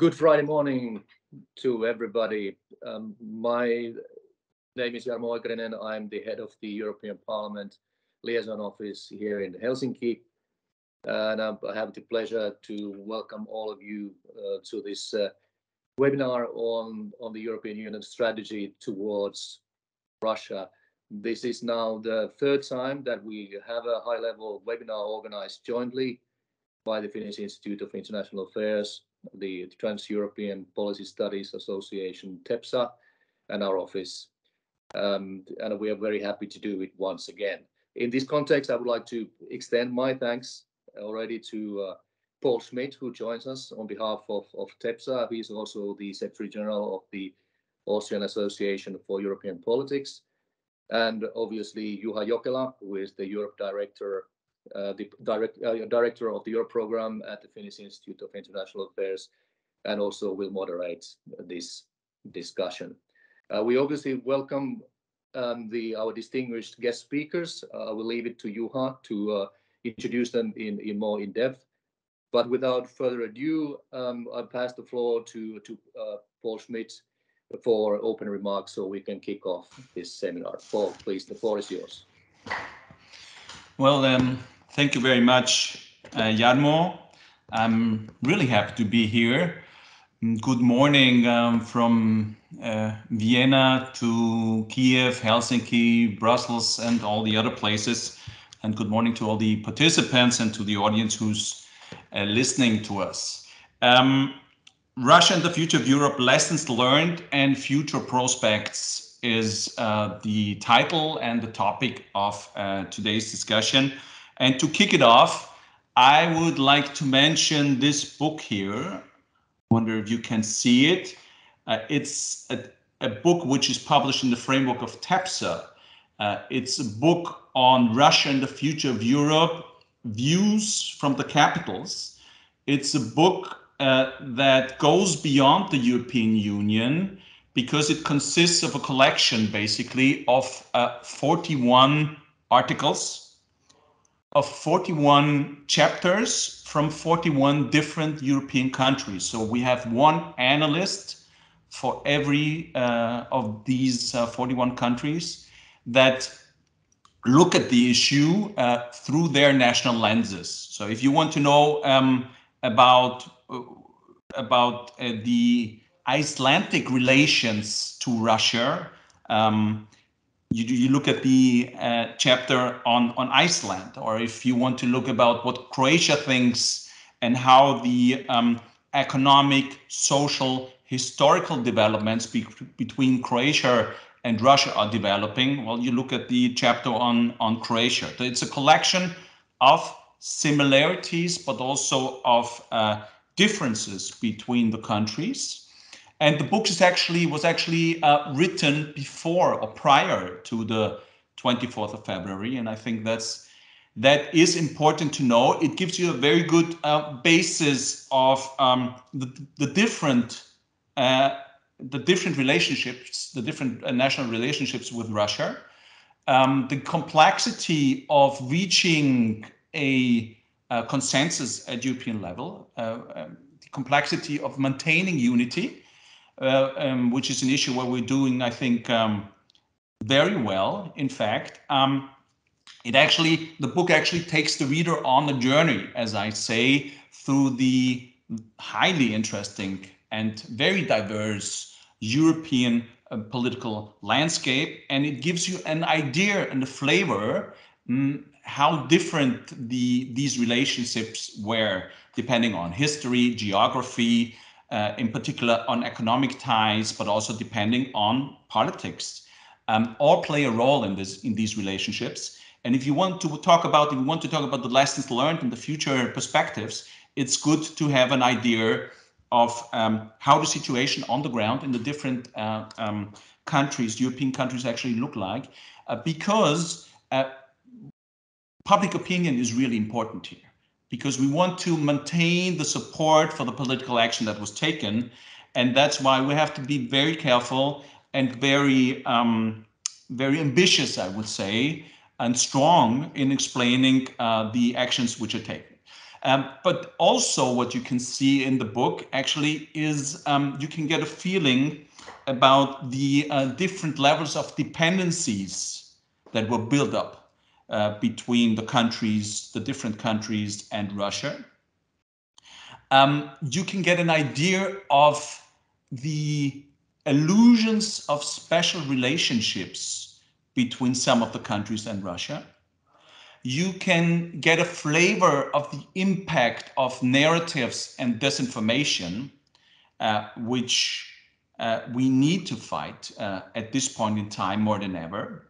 Good Friday morning to everybody. My name is Jarmo Oikarinen. I'm the head of the European Parliament Liaison Office here in Helsinki. And I have the pleasure to welcome all of you to this webinar on the European Union strategy towards Russia. This is now the third time that we have a high-level webinar organized jointly by the Finnish Institute of International Affairs, the Trans-European Policy Studies Association, TEPSA, and our office. And we are very happy to do it once again. In this context, I would like to extend my thanks already to Paul Schmidt, who joins us on behalf of TEPSA. He's also the Secretary General of the Austrian Association for European Politics. And obviously, Juha Jokela, who is the Europe Director Director of the Europe Program at the Finnish Institute of International Affairs, and also will moderate this discussion. We obviously welcome our distinguished guest speakers. I will leave it to Juha to introduce them in more in depth. But without further ado, I pass the floor to Paul Schmidt for open remarks so we can kick off this seminar. Paul, please, the floor is yours. Well, thank you very much, Jarmo. I'm really happy to be here. Good morning from Vienna to Kiev, Helsinki, Brussels, and all the other places. And good morning to all the participants and to the audience who's listening to us. Russia and the Future of Europe, Lessons Learned and Future Prospects is the title and the topic of today's discussion. And to kick it off, I would like to mention this book here. I wonder if you can see it. It's a book which is published in the framework of TEPSA. It's a book on Russia and the Future of Europe, Views from the Capitals. It's a book that goes beyond the European Union, because it consists of a collection, basically, of 41 articles, of 41 chapters from 41 different European countries. So we have one analyst for every of these 41 countries that look at the issue through their national lenses. So if you want to know about the Icelandic relations to Russia, you look at the chapter on Iceland, or if you want to look about what Croatia thinks and how the economic, social, historical developments between Croatia and Russia are developing, well, you look at the chapter on Croatia. So it's a collection of similarities, but also of differences between the countries. And the book was actually written before or prior to the 24th of February. And I think that is important to know. It gives you a very good basis of the different relationships, the different national relationships with Russia, the complexity of reaching a consensus at European level, the complexity of maintaining unity, which is an issue where we're doing, I think, very well. In fact, the book actually takes the reader on a journey, as I say, through the highly interesting and very diverse European political landscape, and it gives you an idea and a flavor how different these relationships were, depending on history, geography, in particular on economic ties, but also depending on politics, all play a role in these relationships. And if you want to talk about the lessons learned and the future perspectives, it's good to have an idea of how the situation on the ground in the different countries, European countries, actually look like, because public opinion is really important here, because we want to maintain the support for the political action that was taken. And that's why we have to be very careful and very ambitious, I would say, and strong in explaining the actions which are taken. But also what you can see in the book actually is you can get a feeling about the different levels of dependencies that were built up between the countries, the different countries and Russia. You can get an idea of the illusions of special relationships between some of the countries and Russia. You can get a flavor of the impact of narratives and disinformation, which we need to fight at this point in time more than ever.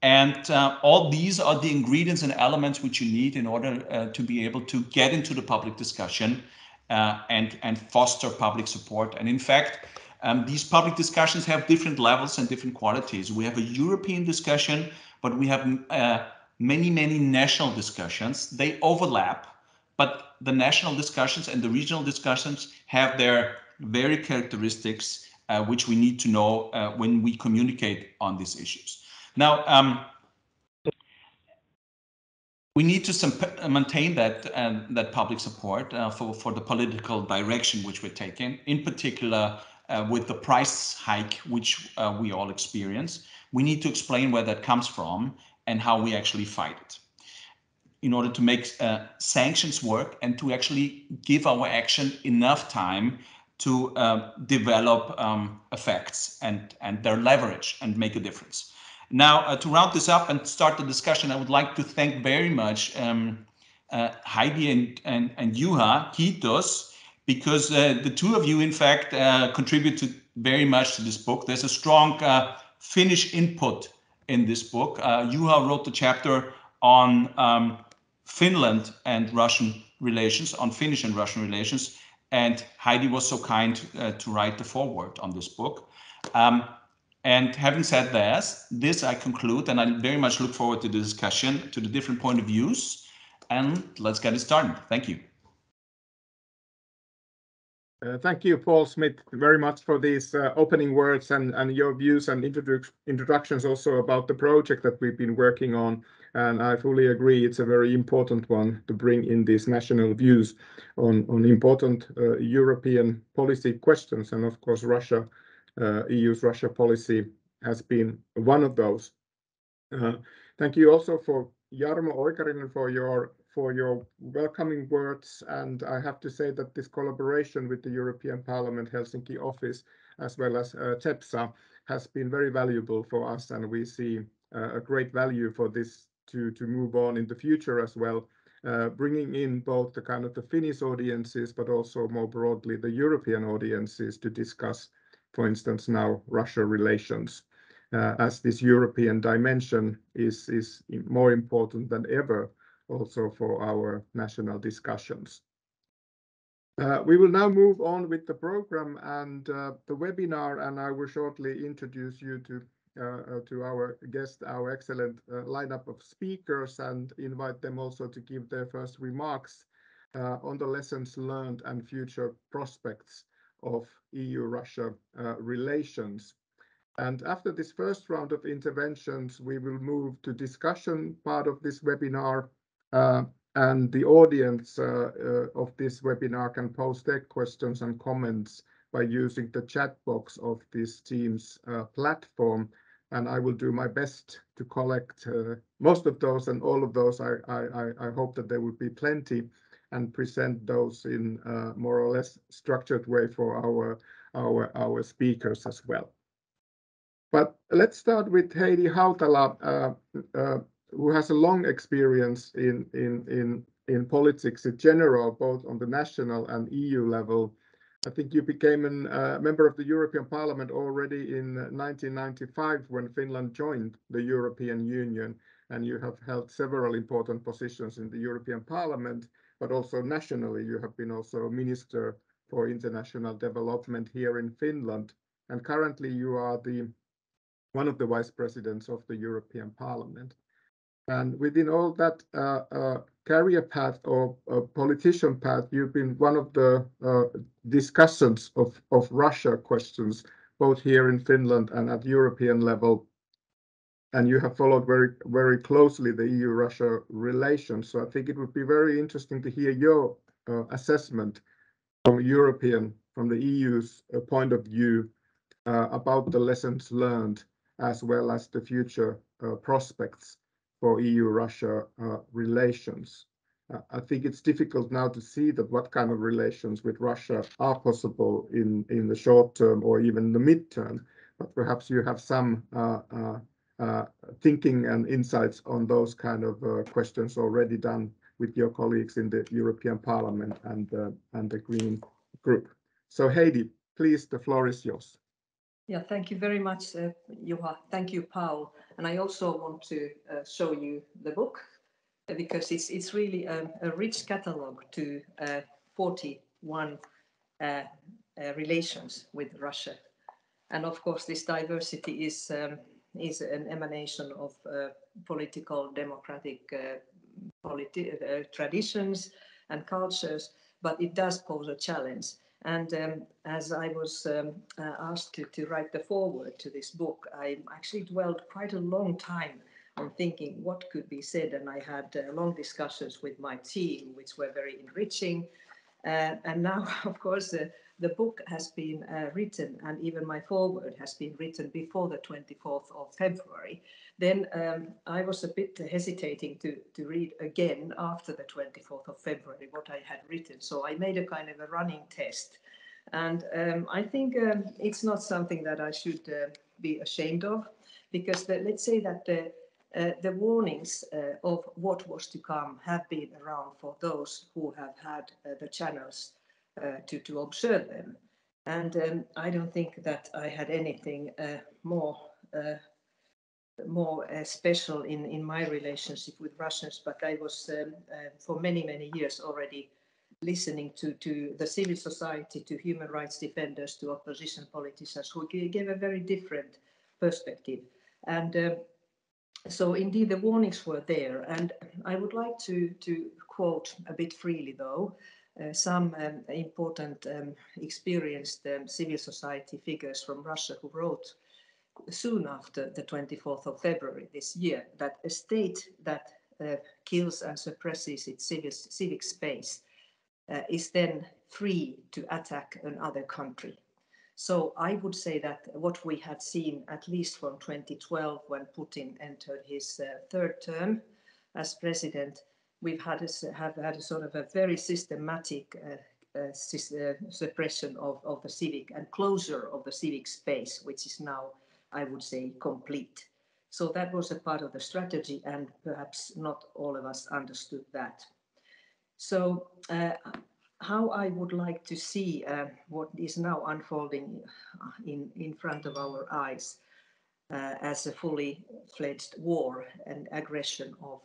And all these are the ingredients and elements which you need in order to be able to get into the public discussion and foster public support. And in fact, these public discussions have different levels and different qualities. We have a European discussion, but we have many national discussions. They overlap, but the national discussions and the regional discussions have their very characteristics, which we need to know when we communicate on these issues. Now, we need to maintain that public support for the political direction which we're taking, in particular with the price hike which we all experience. We need to explain where that comes from and how we actually fight it in order to make sanctions work and to actually give our action enough time to develop effects and their leverage and make a difference. Now, to round this up and start the discussion, I would like to thank very much Heidi and Juha Kiitos, because the two of you, in fact, contributed very much to this book. There's a strong Finnish input in this book. Juha wrote the chapter on Finland and Russian relations, on Finnish and Russian relations, and Heidi was so kind to write the foreword on this book. And having said this I conclude, and I very much look forward to the discussion, to the different point of views, and let's get it started. Thank you. Thank you, Paul Smith, very much for these opening words and your views and introductions also about the project that we've been working on. And I fully agree, it's a very important one to bring in these national views on important European policy questions. And of course, Russia, EU's Russia policy has been one of those. Thank you also for Jarmo Oikarinen for your welcoming words, and I have to say that this collaboration with the European Parliament Helsinki office as well as CEPSA has been very valuable for us, and we see a great value for this to move on in the future as well, bringing in both the kind of the Finnish audiences but also more broadly the European audiences to discuss, for instance, now Russia relations. As this European dimension is more important than ever also for our national discussions. We will now move on with the program and the webinar, and I will shortly introduce you to our guest, our excellent lineup of speakers, and invite them also to give their first remarks on the lessons learned and future prospects of EU-Russia relations. And after this first round of interventions, we will move to discussion part of this webinar, and the audience of this webinar can post their questions and comments by using the chat box of this Teams platform. And I will do my best to collect most of those, and all of those. I hope that there will be plenty, and present those in a more or less structured way for our speakers as well. But let's start with Heidi Hautala, who has a long experience in politics in general, both on the national and EU level. I think you became a member of the European Parliament already in 1995 when Finland joined the European Union, and you have held several important positions in the European Parliament, but also nationally. You have been also Minister for International Development here in Finland, and currently you are one of the vice presidents of the European Parliament. And within all that career path or politician path, you've been one of the discussions of Russia questions, both here in Finland and at European level. and you have followed very closely the EU-Russia relations. So I think it would be very interesting to hear your assessment from the EU's point of view about the lessons learned, as well as the future prospects for EU-Russia relations. I think it's difficult now to see that what kind of relations with Russia are possible in the short term or even the midterm, but perhaps you have some thinking and insights on those kind of questions already done with your colleagues in the European Parliament and the Green Group. So Heidi, please, the floor is yours. Yeah, thank you very much, Juha. Thank you, Paul. And I also want to show you the book because it's really a rich catalogue to 41 relations with Russia. And of course, this diversity is an emanation of political, democratic traditions and cultures, but it does pose a challenge. And as I was asked to write the foreword to this book, I actually dwelled quite a long time on thinking what could be said. And I had long discussions with my team, which were very enriching. And now, of course, the book has been written, and even my foreword has been written before the 24th of February. Then I was a bit hesitating to read again after the 24th of February what I had written. So I made a kind of a running test. And I think it's not something that I should be ashamed of, because let's say that the warnings of what was to come have been around for those who have had the channels to observe them. And I don't think that I had anything more special in my relationship with Russians, but I was for many years already listening to the civil society, to human rights defenders, to opposition politicians who gave a very different perspective. And so indeed the warnings were there, and I would like to quote a bit freely though some important experienced civil society figures from Russia who wrote soon after the 24th of February this year that a state that kills and suppresses its civic space is then free to attack another country. So I would say that what we had seen, at least from 2012, when Putin entered his third term as president, we've had a sort of a very systematic suppression of the civic and closure of the civic space, which is now, I would say, complete. So that was a part of the strategy, and perhaps not all of us understood that. So how I would like to see what is now unfolding in front of our eyes as a fully fledged war and aggression of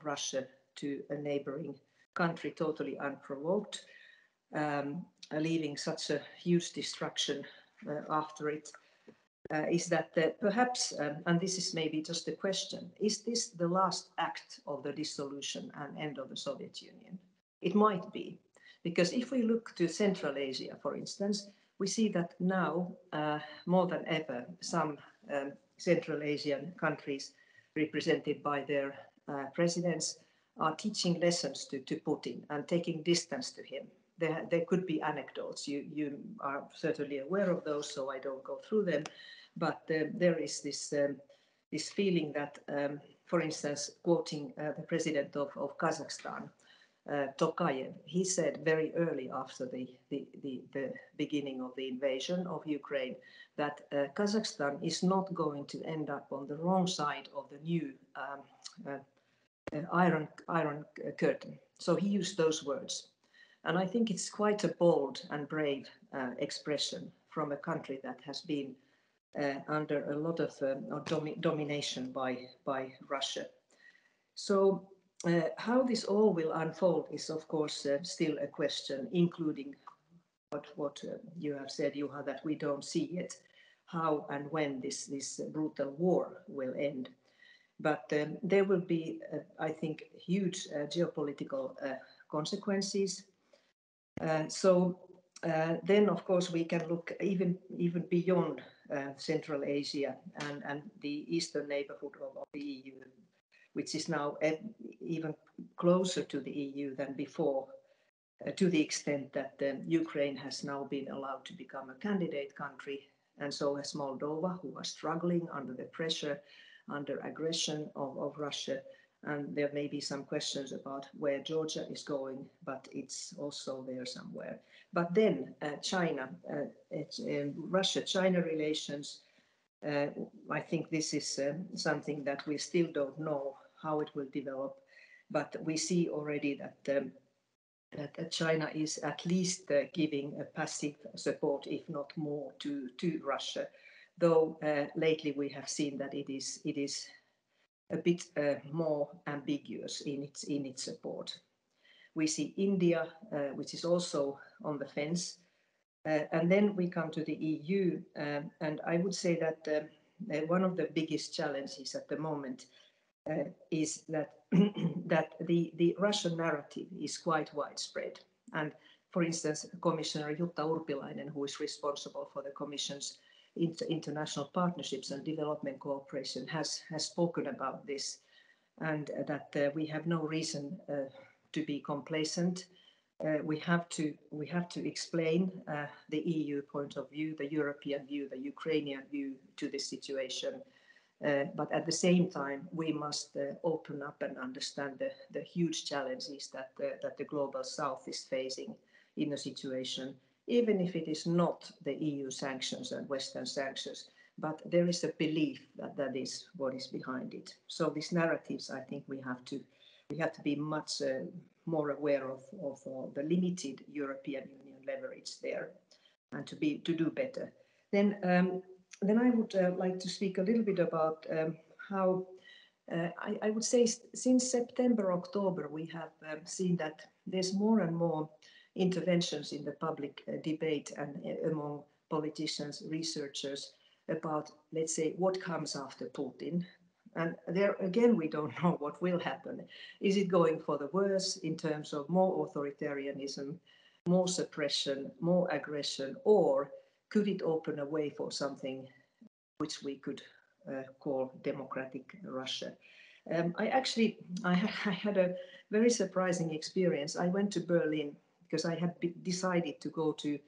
Russia to a neighboring country totally unprovoked, leaving such a huge destruction after it, is that perhaps, and this is maybe just a question, is this the last act of the dissolution and end of the Soviet Union? It might be, because if we look to Central Asia, for instance, we see that now, more than ever, some Central Asian countries represented by their presidents are teaching lessons to Putin and taking distance to him. There could be anecdotes. You are certainly aware of those, so I don't go through them. But there is this feeling that, for instance, quoting the president of Kazakhstan, Tokayev, he said very early after the beginning of the invasion of Ukraine that Kazakhstan is not going to end up on the wrong side of the new iron curtain. So he used those words. And I think it's quite a bold and brave expression from a country that has been under a lot of domination by Russia. So how this all will unfold is, of course, still a question, including what you have said, Juha, that we don't see yet how and when this brutal war will end. But there will be, I think, huge geopolitical consequences. So then, of course, we can look even beyond Central Asia and the eastern neighborhood of the EU, which is now even closer to the EU than before, to the extent that Ukraine has now been allowed to become a candidate country, and so has Moldova, who are struggling under the pressure, under aggression of Russia. And there may be some questions about where Georgia is going, but it's also there somewhere. But then China, Russia-China relations, I think this is something that we still don't know how it will develop, but we see already that China is at least giving a passive support, if not more, to Russia. Though lately we have seen that it is a bit more ambiguous in its support. We see India, which is also on the fence, and then we come to the EU, and I would say that one of the biggest challenges at the moment is that that the Russian narrative is quite widespread. And for instance, Commissioner Jutta Urpilainen, who is responsible for the Commission's international partnerships and development cooperation, has spoken about this, and that we have no reason to be complacent. We have to explain the EU point of view, the European view, the Ukrainian view to this situation. But at the same time, we must open up and understand the huge challenges that the global South is facing in a situation, even if it is not the EU sanctions and Western sanctions, but there is a belief that that is what is behind it. So these narratives, I think we have to be much more aware of the limited European Union leverage there, and to do better. Then I would like to speak a little bit about how I would say since September, October, we have seen that there's more and more interventions in the public debate and among politicians, researchers about, let's say, what comes after Putin. And there again, we don't know what will happen. Is it going for the worse in terms of more authoritarianism, more suppression, more aggression, or could it open a way for something which we could call democratic Russia? I had a very surprising experience. I went to Berlin because I had decided to go to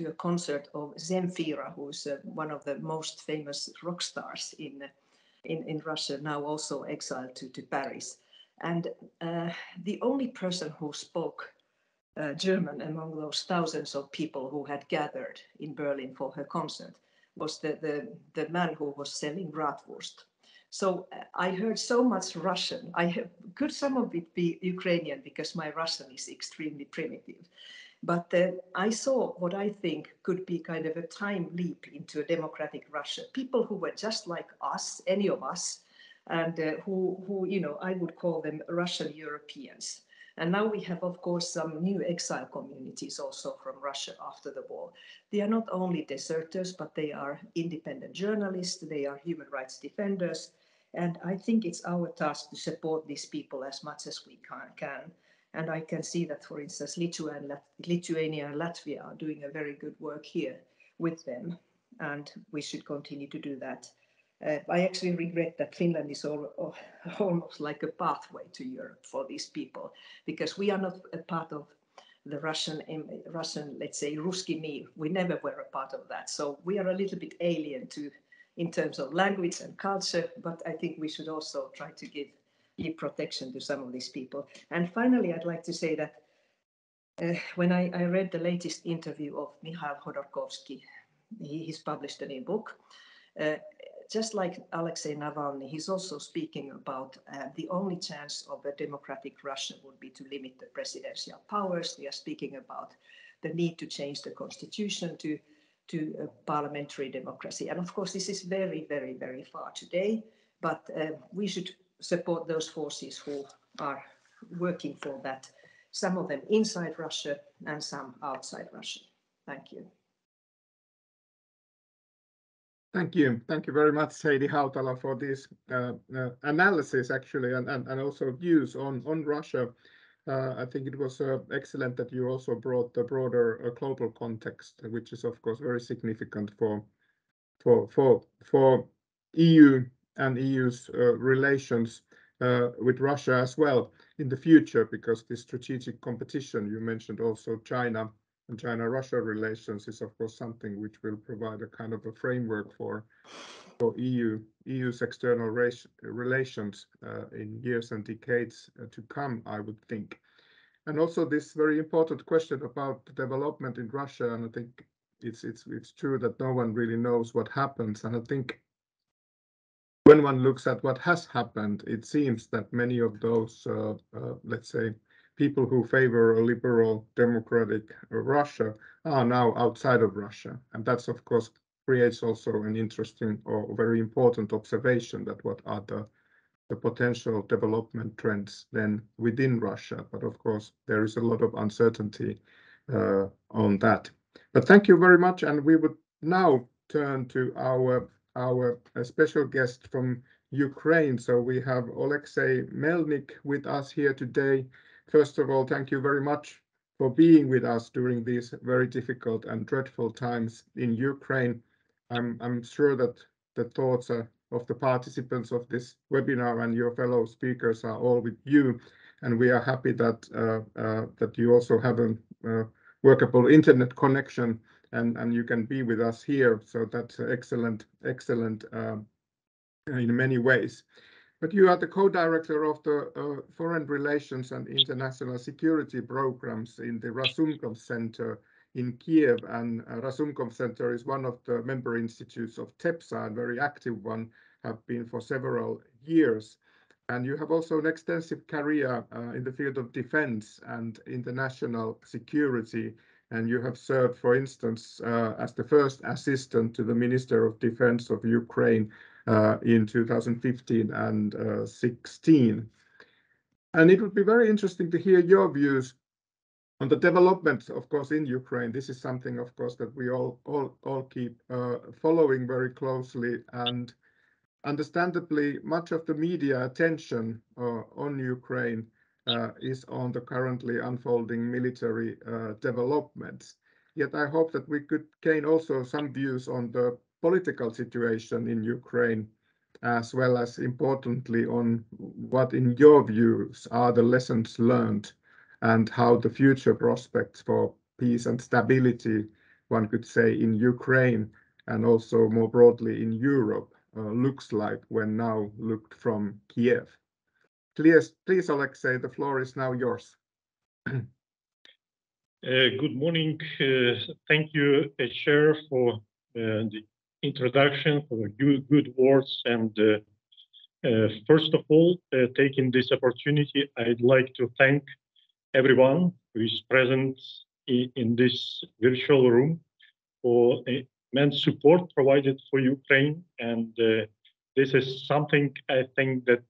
a concert of Zemfira, who's one of the most famous rock stars in Russia, now also exiled to Paris. And the only person who spoke German among those thousands of people who had gathered in Berlin for her concert was the man who was selling bratwurst. So I heard so much Russian. Could some of it be Ukrainian, because my Russian is extremely primitive. But I saw what I think could be kind of a time leap into a democratic Russia. People who were just like us, any of us, and who I would call them Russian Europeans. And now we have, of course, some new exile communities also from Russia after the war. They are not only deserters, but they are independent journalists, they are human rights defenders. And I think it's our task to support these people as much as we can. And I can see that, for instance, Lithuania and Latvia are doing a very good work here with them. And we should continue to do that. I actually regret that Finland is almost like a pathway to Europe for these people, because we are not a part of the Russian, let's say, Ruski Mir. We never were a part of that. So we are a little bit alien in terms of language and culture, but I think we should also try to give protection to some of these people. And finally, I'd like to say that when I read the latest interview of Mikhail Khodorkovsky, he's published a new book. Just like Alexei Navalny, he's also speaking about the only chance of a democratic Russia would be to limit the presidential powers. They are speaking about the need to change the constitution to a parliamentary democracy. And of course, this is very, very, very far today, but we should support those forces who are working for that, some of them inside Russia and some outside Russia. Thank you. Thank you. Thank you very much, Heidi Hautala, for this analysis, actually, and also views on Russia. I think it was excellent that you also brought the broader global context, which is, of course, very significant for for EU and EU's relations with Russia as well in the future, because the strategic competition you mentioned also China and China-Russia relations is of course something which will provide a kind of a framework for EU's external relations in years and decades to come, I would think. And also this very important question about the development in Russia, and I think it's true that no one really knows what happens. And I think when one looks at what has happened, it seems that many of those, let's say, people who favor a liberal democratic Russia are now outside of Russia. And that's, of course, creates also an interesting or very important observation that what are the potential development trends then within Russia. But of course, there is a lot of uncertainty on that. But thank you very much. And we would now turn to our special guest from Ukraine. So we have Alexei Melnik with us here today. First of all, thank you very much for being with us during these very difficult and dreadful times in Ukraine. I'm sure that the thoughts of the participants of this webinar and your fellow speakers are all with you, and we are happy that that you also have a workable internet connection and you can be with us here. So that's excellent in many ways. But you are the co-director of the Foreign Relations and International Security Programs in the Razumkov Center in Kiev, and Razumkov Center is one of the member institutes of TEPSA, a very active one, have been for several years. And you have also an extensive career in the field of defense and international security. And you have served, for instance, as the first assistant to the Minister of Defense of Ukraine in 2015 and 16. And it would be very interesting to hear your views on the development, of course, in Ukraine. This is something, of course, that we all keep following very closely. And understandably, much of the media attention on Ukraine is on the currently unfolding military developments. Yet I hope that we could gain also some views on the political situation in Ukraine, as well as importantly on what in your views are the lessons learned and how the future prospects for peace and stability, one could say, in Ukraine and also more broadly in Europe looks like when now looked from Kiev. Please, Alexei, the floor is now yours. Good morning. Thank you, Chair, for the introduction, for good words. And first of all, taking this opportunity, I'd like to thank everyone who is present in this virtual room for immense support provided for Ukraine. And this is something I think that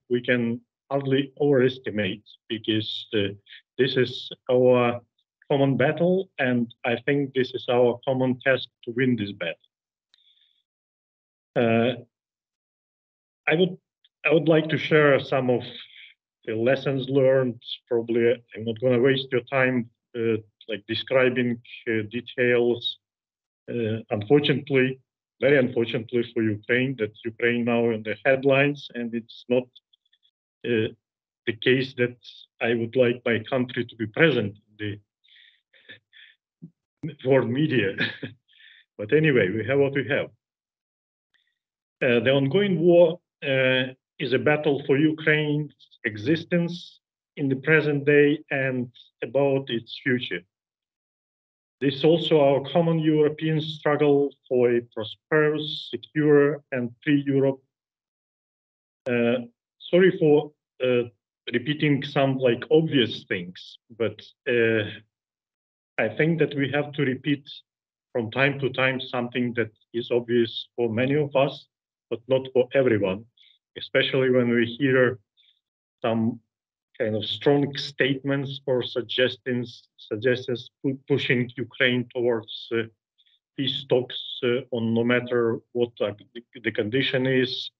we can hardly overestimate, because this is our common battle, and I think this is our common task to win this battle. I would like to share some of the lessons learned. Probably I'm not going to waste your time like describing details. Unfortunately, very unfortunately for Ukraine, that Ukraine now in the headlines, and it's not the case that I would like my country to be present in the world media. But anyway, we have what we have. The ongoing war is a battle for Ukraine's existence in the present day and about its future. This is also our common European struggle for a prosperous, secure, and free Europe. Sorry for repeating some like obvious things, but I think that we have to repeat from time to time something that is obvious for many of us, but not for everyone, especially when we hear some kind of strong statements or suggestions pushing Ukraine towards peace talks on no matter what the condition is.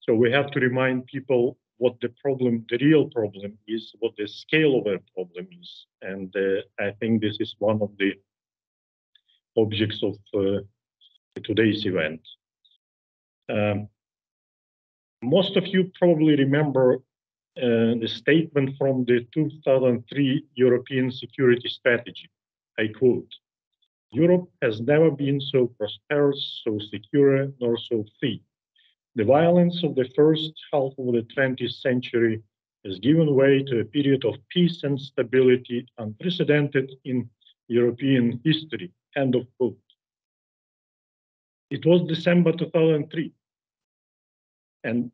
So we have to remind people what the problem, the real problem is, what the scale of the problem is. And I think this is one of the objects of today's event. Most of you probably remember the statement from the 2003 European Security Strategy. I quote, "Europe has never been so prosperous, so secure, nor so free. The violence of the first half of the 20th century has given way to a period of peace and stability unprecedented in European history." End of quote. It was December 2003. And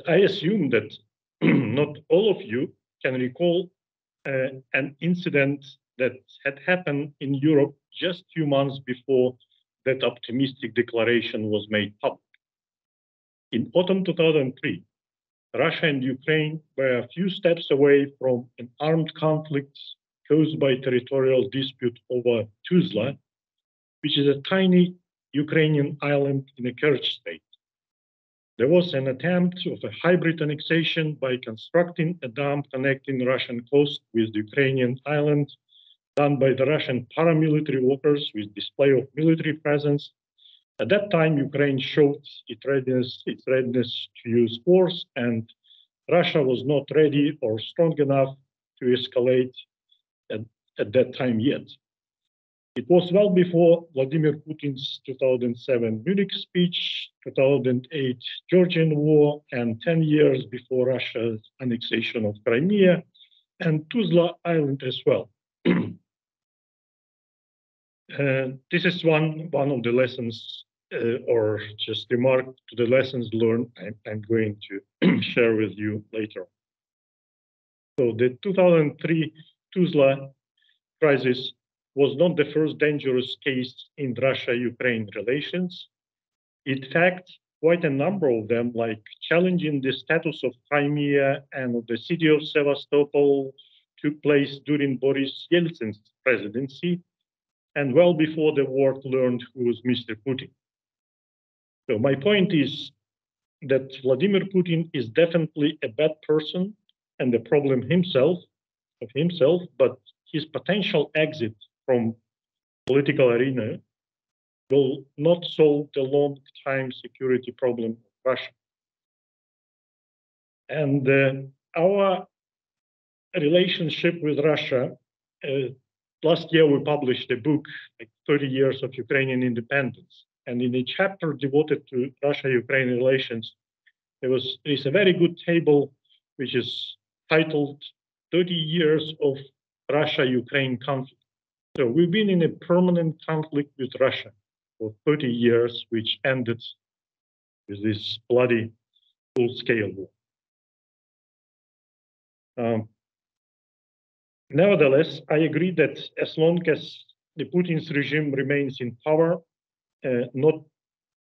I assume that not all of you can recall an incident that had happened in Europe just a few months before that optimistic declaration was made public. In autumn 2003, Russia and Ukraine were a few steps away from an armed conflict caused by territorial dispute over Tuzla, which is a tiny Ukrainian island in a Kerch state. There was an attempt of a hybrid annexation by constructing a dam connecting the Russian coast with the Ukrainian island, done by the Russian paramilitary workers with display of military presence. At that time, Ukraine showed its readiness to use force, and Russia was not ready or strong enough to escalate at that time yet. It was well before Vladimir Putin's 2007 Munich speech, 2008 Georgian war, and 10 years before Russia's annexation of Crimea and Tuzla Island as well. This is one of the lessons, or just remark to the lessons learned I'm going to share with you later. So the 2003 Tuzla crisis was not the first dangerous case in Russia-Ukraine relations. In fact, quite a number of them, like challenging the status of Crimea and of the city of Sevastopol, took place during Boris Yeltsin's presidency, and well before the world learned who was Mr. Putin. So my point is that Vladimir Putin is definitely a bad person and the problem himself, but his potential exit from political arena will not solve the long-time security problem of Russia. And our relationship with Russia, last year we published a book, like 30 Years of Ukrainian Independence. And in a chapter devoted to Russia-Ukraine relations, there is a very good table which is titled 30 Years of Russia-Ukraine Conflict. So we've been in a permanent conflict with Russia for 30 years, which ended with this bloody full-scale war. Nevertheless, I agree that as long as the Putin's regime remains in power, not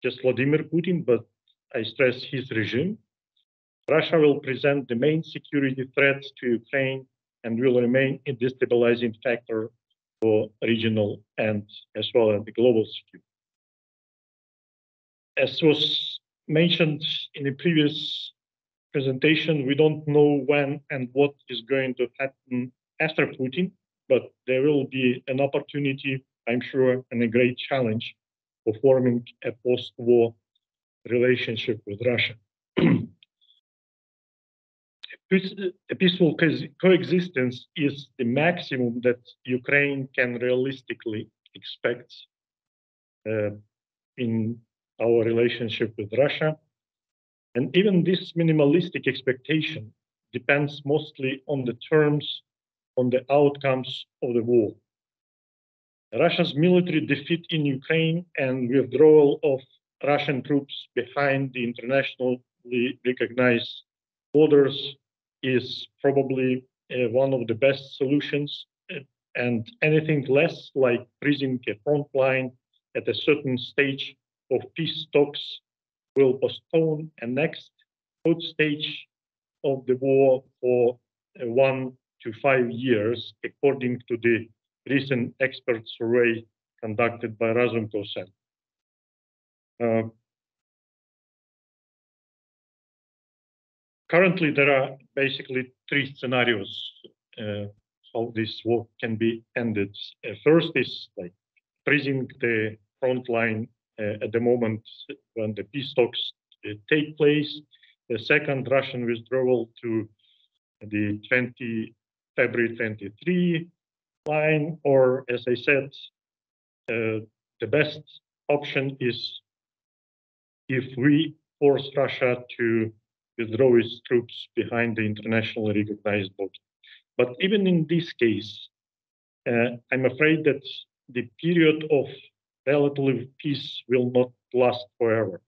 just Vladimir Putin, but I stress his regime, Russia will present the main security threat to Ukraine and will remain a destabilizing factor for regional and as well as the global security. As was mentioned in a previous presentation, we don't know when and what is going to happen after Putin, but there will be an opportunity, I'm sure, and a great challenge for forming a post-war relationship with Russia. A peaceful coexistence is the maximum that Ukraine can realistically expect in our relationship with Russia. And even this minimalistic expectation depends mostly on the terms, on the outcomes of the war. Russia's military defeat in Ukraine and withdrawal of Russian troops behind the internationally recognized borders is probably one of the best solutions, and anything less, like freezing a front line at a certain stage of peace talks, will postpone a next third stage of the war for 1 to 5 years, according to the recent expert survey conducted by Razumko Center. Currently, there are basically 3 scenarios how this war can be ended. First is like freezing the front line at the moment when the peace talks take place. The second, Russian withdrawal to the February 23 line, or as I said, the best option is if we force Russia to withdraw its troops behind the internationally recognized border. But even in this case, I'm afraid that the period of relative peace will not last forever.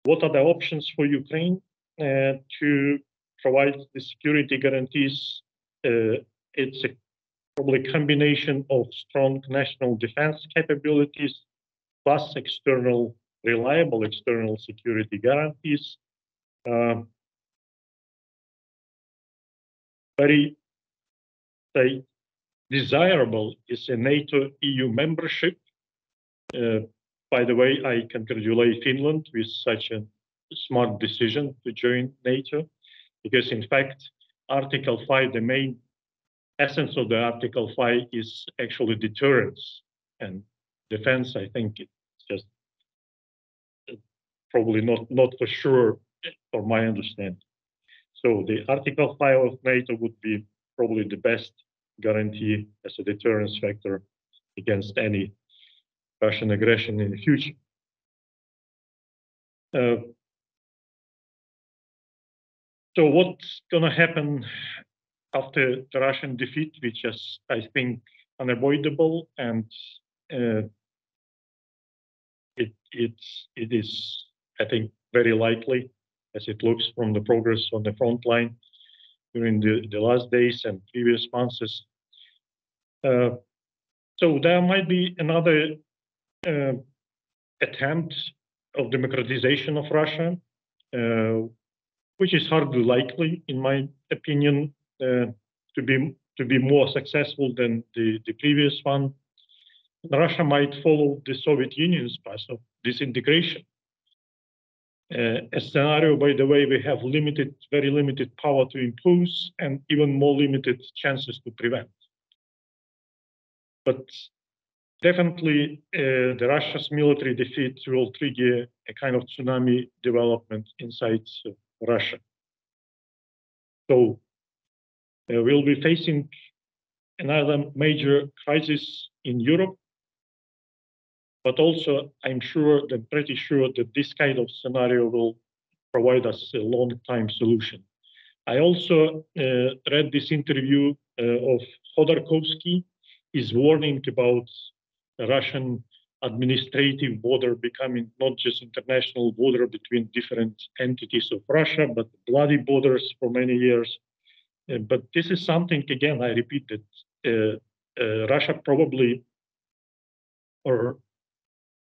What are the options for Ukraine to provide the security guarantees? It's probably a combination of strong national defense capabilities plus reliable external security guarantees. Very desirable is a NATO-EU membership. By the way, I congratulate Finland with such a smart decision to join NATO, because in fact, Article 5, the main essence of the Article 5 is actually deterrence, and defense, I think it's just probably not for sure, for my understanding. So the Article 5 of NATO would be probably the best guarantee as a deterrence factor against any Russian aggression in the future. So what's going to happen after the Russian defeat, which is, I think, unavoidable, and it is, I think, very likely, as it looks from the progress on the front line during the last days and previous months. So there might be another attempt of democratization of Russia, which is hardly likely, in my opinion, to be more successful than the previous one. Russia might follow the Soviet Union's path of disintegration. A scenario, by the way, we have very limited power to impose and even more limited chances to prevent. But definitely, the Russia's military defeat will trigger a kind of tsunami development inside Russia. So we'll be facing another major crisis in Europe, but also I'm pretty sure that this kind of scenario will provide us a long-time solution. I also read this interview of Khodorkovsky. He's warning about the Russian administrative border becoming not just international border between different entities of Russia, but bloody borders for many years. But this is something, again, I repeat that Russia probably, or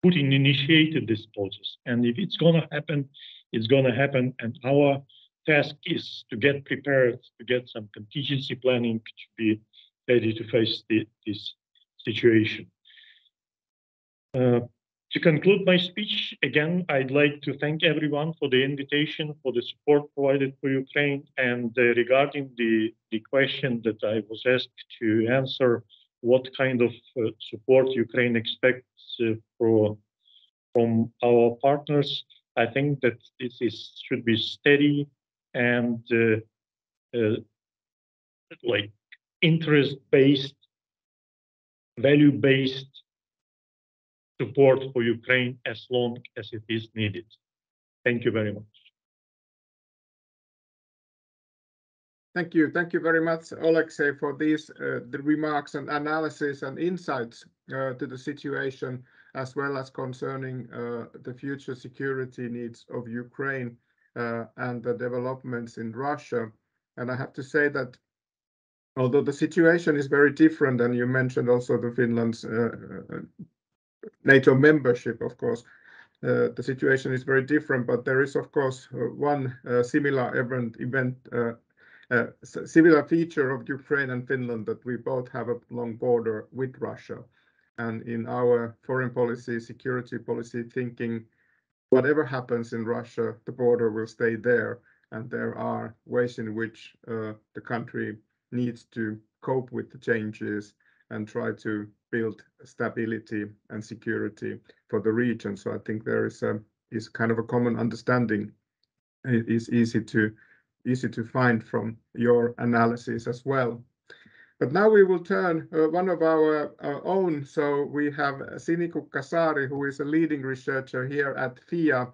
Putin initiated this process. And if it's going to happen, it's going to happen. And our task is to get prepared, to get some contingency planning, to be ready to face this situation. To conclude my speech, again, I'd like to thank everyone for the invitation, for the support provided for Ukraine, and regarding the question that I was asked to answer, what kind of support Ukraine expects from our partners. I think that should be steady and like interest-based, value-based support for Ukraine as long as it is needed. Thank you very much. Thank you. Thank you very much, Alexei, for these the remarks and analysis and insights to the situation, as well as concerning the future security needs of Ukraine and the developments in Russia. And I have to say that although the situation is very different, and you mentioned also the Finland's NATO membership, of course, the situation is very different, but there is, of course, one similar similar feature of Ukraine and Finland, that we both have a long border with Russia. And in our foreign policy, security policy thinking, whatever happens in Russia, the border will stay there. And there are ways in which the country needs to cope with the changes and try to build stability and security for the region. So I think there is kind of a common understanding. It is easy to find from your analysis as well. But now we will turn one of our own. So we have Sinikukka Saari, who is a leading researcher here at FIA.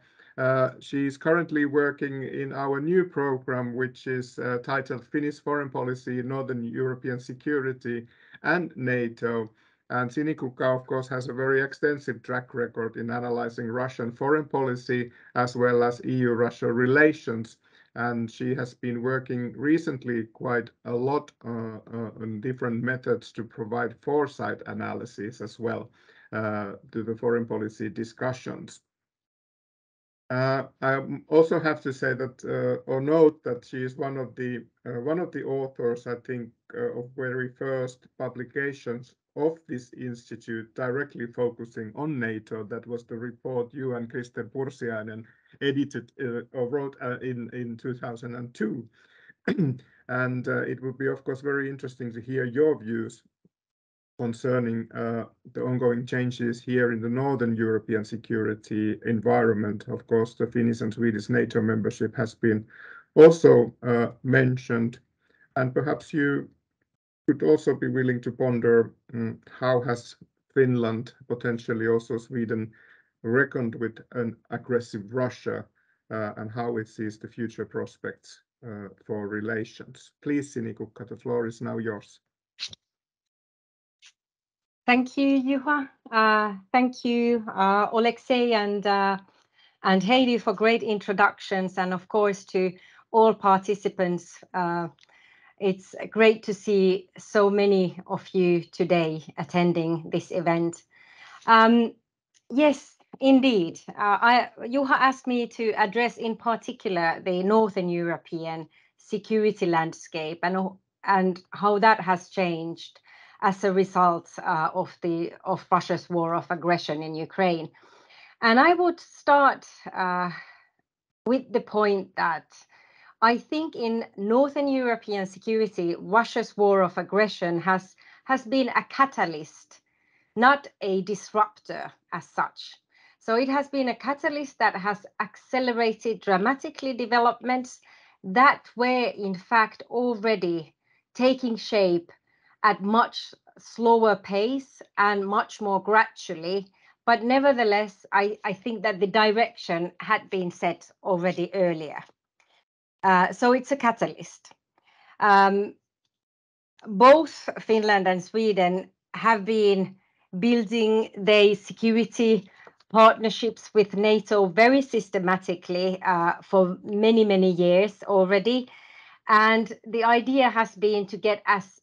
She is currently working in our new program, which is titled Finnish Foreign Policy, Northern European Security and NATO. And Sinikukka, of course, has a very extensive track record in analyzing Russian foreign policy as well as EU-Russia relations. And she has been working recently quite a lot on different methods to provide foresight analysis as well to the foreign policy discussions. I also have to say that or note that she is one of the authors, I think, of very first publications of this institute directly focusing on NATO. That was the report you and Kristen Pursiainen edited or wrote in 2002. And it would be, of course, very interesting to hear your views concerning the ongoing changes here in the Northern European security environment. Of course, the Finnish and Swedish NATO membership has been also mentioned, and perhaps you could also be willing to ponder how has Finland, potentially also Sweden, reckoned with an aggressive Russia and how it sees the future prospects for relations. Please, Sinikukka, the floor is now yours. Thank you, Juha. Thank you, Oleksii and Heidi for great introductions, and of course to all participants. It's great to see so many of you today attending this event. Yes, indeed. Juha asked me to address in particular the Northern European security landscape and how that has changed as a result of Russia's war of aggression in Ukraine. And I would start with the point that I think in Northern European security, Russia's war of aggression has been a catalyst, not a disruptor as such. So it has been a catalyst that has accelerated dramatically developments that were in fact already taking shape at much slower pace and much more gradually. But nevertheless, I think that the direction had been set already earlier. So it's a catalyst. Both Finland and Sweden have been building their security partnerships with NATO very systematically for many, many years already. And the idea has been to get as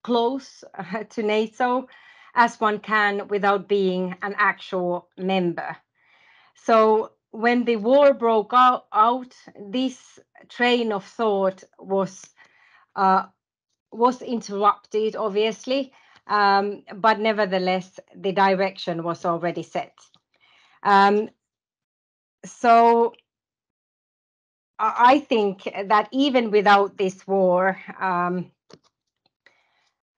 close to NATO as one can without being an actual member. So when the war broke out, this train of thought was interrupted, obviously, but nevertheless, the direction was already set. So I think that even without this war,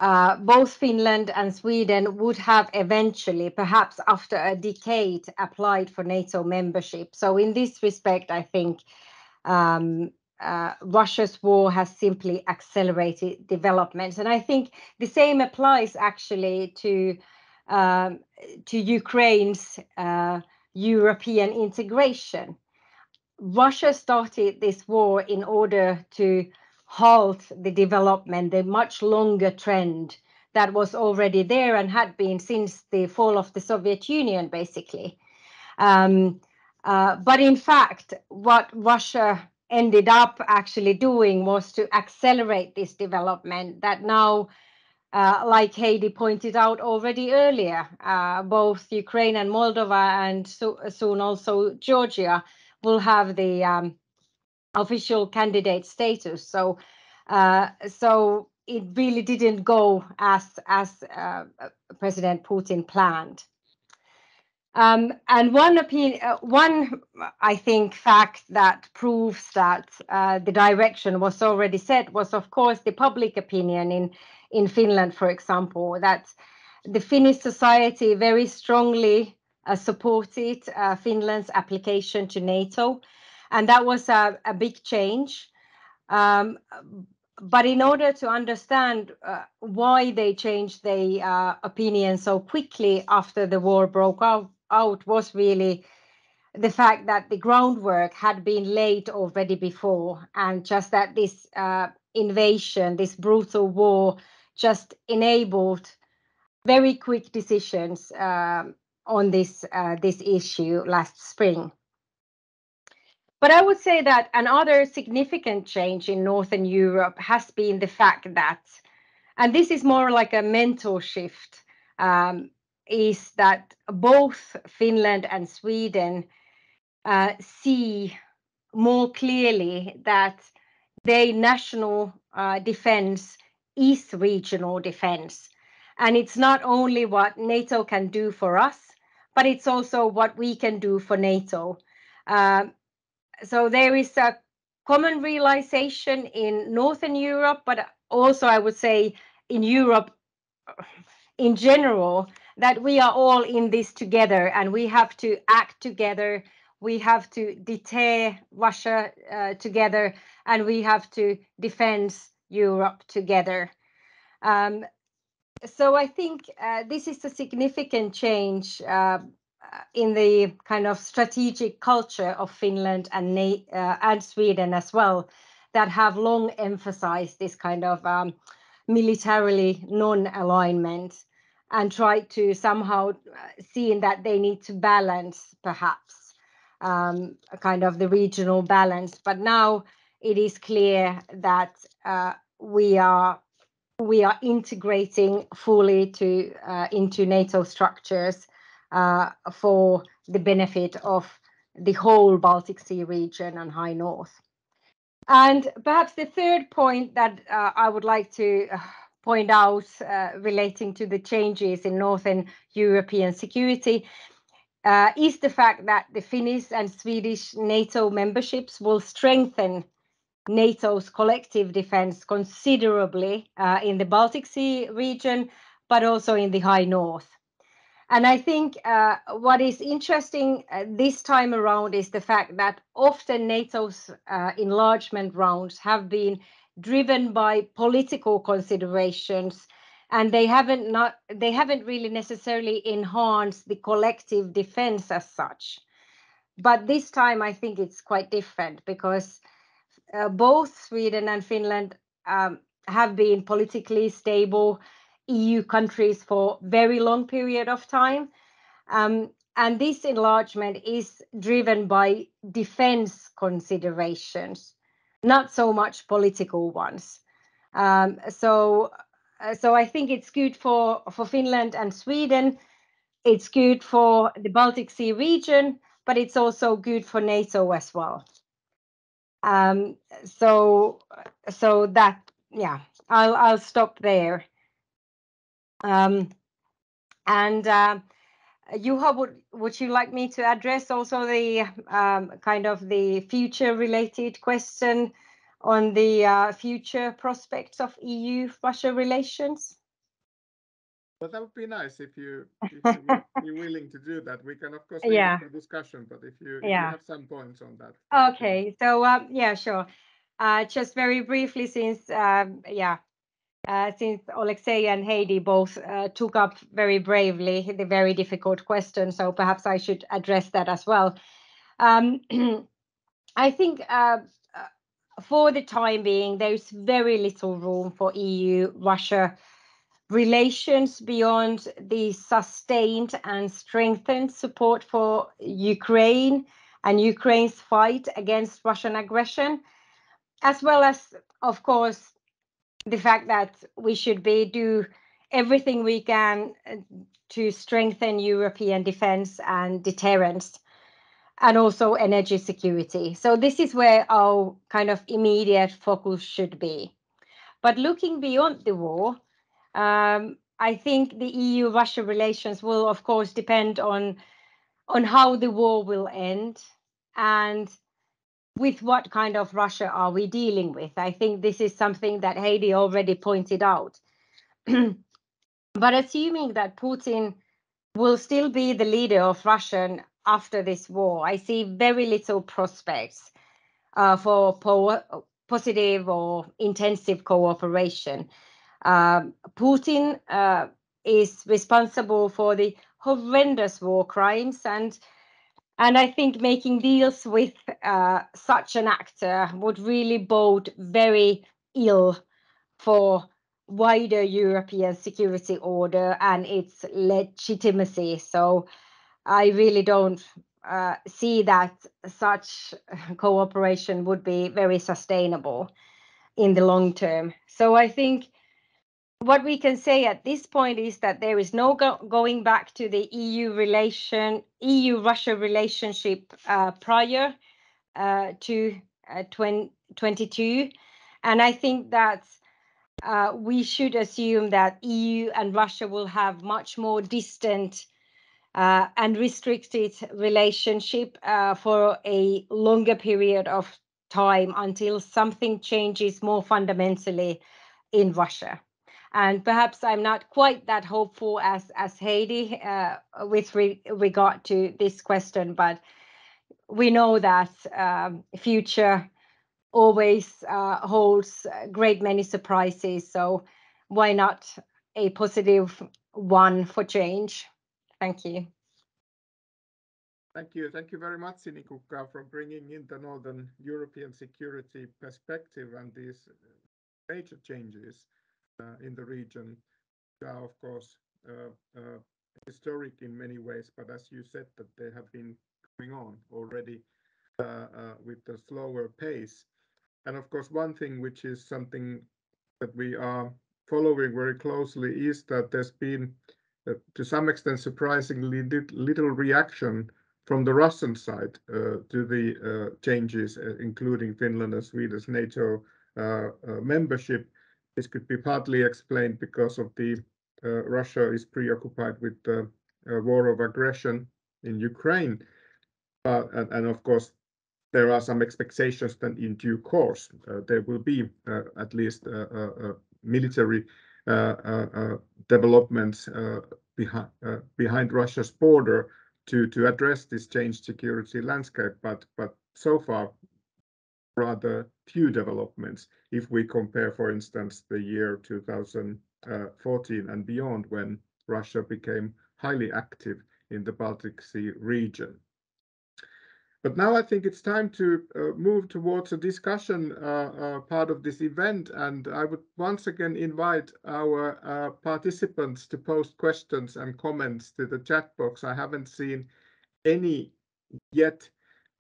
both Finland and Sweden would have eventually, perhaps after a decade, applied for NATO membership. So in this respect, I think Russia's war has simply accelerated developments. And I think the same applies actually to Ukraine's European integration. Russia started this war in order to halt the development, the much longer trend that was already there and had been since the fall of the Soviet Union, basically. But in fact, what Russia ended up actually doing was to accelerate this development that now, like Heidi pointed out already earlier, both Ukraine and Moldova and soon also Georgia will have the official candidate status. So it really didn't go as President Putin planned. And one I think fact that proves that the direction was already set was, of course, the public opinion in Finland, for example, that the Finnish society very strongly supported Finland's application to NATO, and that was a big change. But in order to understand why they changed their opinion so quickly after the war broke out was really the fact that the groundwork had been laid already before, and just that this invasion, this brutal war, just enabled very quick decisions on this issue last spring. But I would say that another significant change in Northern Europe has been the fact that, and this is more like a mental shift, is that both Finland and Sweden see more clearly that their national defense is regional defense. And it's not only what NATO can do for us, but it's also what we can do for NATO. So there is a common realization in Northern Europe, but also I would say in Europe in general, that we are all in this together and we have to act together. We have to deter Russia together, and we have to defend Europe together. So I think this is a significant change in the kind of strategic culture of Finland and Sweden as well, that have long emphasized this kind of militarily non-alignment and try to somehow see that they need to balance perhaps kind of the regional balance. But now it is clear that we are integrating fully into NATO structures for the benefit of the whole Baltic Sea region and High North. And perhaps the third point that I would like to point out relating to the changes in Northern European security is the fact that the Finnish and Swedish NATO memberships will strengthen NATO's collective defense considerably in the Baltic Sea region, but also in the High North. And I think what is interesting this time around is the fact that often NATO's enlargement rounds have been driven by political considerations, and they haven't really necessarily enhanced the collective defense as such. But this time I think it's quite different, because both Sweden and Finland have been politically stable EU countries for a very long period of time. And this enlargement is driven by defense considerations, not so much political ones. So I think it's good for Finland and Sweden. It's good for the Baltic Sea region, but it's also good for NATO as well. So that, yeah, I'll stop there. And Juha, would you like me to address also the kind of the future related question on the future prospects of EU-Russia relations? Well, that would be nice if you would be willing to do that. We can of course leave it for discussion, but if you have some points on that. Okay, so yeah, sure. Just very briefly, since Alexei and Heidi both took up very bravely the very difficult question, so perhaps I should address that as well. I think for the time being, there's very little room for EU-Russia relations beyond the sustained and strengthened support for Ukraine and Ukraine's fight against Russian aggression, as well as, of course, the fact that we should do everything we can to strengthen European defense and deterrence, and also energy security. So this is where our kind of immediate focus should be. But looking beyond the war, I think the EU-Russia relations will, of course, depend on on how the war will end and with what kind of Russia are we dealing with. I think this is something that Heidi already pointed out. But assuming that Putin will still be the leader of Russia after this war, I see very little prospects for positive or intensive cooperation. Putin is responsible for the horrendous war crimes, and I think making deals with such an actor would really bode very ill for wider European security order and its legitimacy. So I really don't see that such cooperation would be very sustainable in the long term. So I think what we can say at this point is that there is no going back to the EU-Russia relationship prior to 2022. And I think that we should assume that EU and Russia will have much more distant and restricted relationship for a longer period of time until something changes more fundamentally in Russia. And perhaps I'm not quite that hopeful as Heidi with regard to this question, but we know that future always holds great many surprises. So why not a positive one for change? Thank you. Thank you. Thank you very much, Sinikukka, for bringing in the Northern European security perspective and these major changes in the region. They are, of course, historic in many ways, but as you said, that they have been going on already with a slower pace. And of course, one thing which is something that we are following very closely is that there's been, to some extent, surprisingly little reaction from the Russian side to the changes, including Finland and Sweden's NATO membership. This could be partly explained because of the Russia is preoccupied with the war of aggression in Ukraine, and of course there are some expectations that in due course there will be at least military developments behind Russia's border to address this changed security landscape, but so far rather few developments if we compare, for instance, the year 2014 and beyond, when Russia became highly active in the Baltic Sea region. But now I think it's time to move towards a discussion part of this event, and I would once again invite our participants to post questions and comments to the chat box. I haven't seen any yet,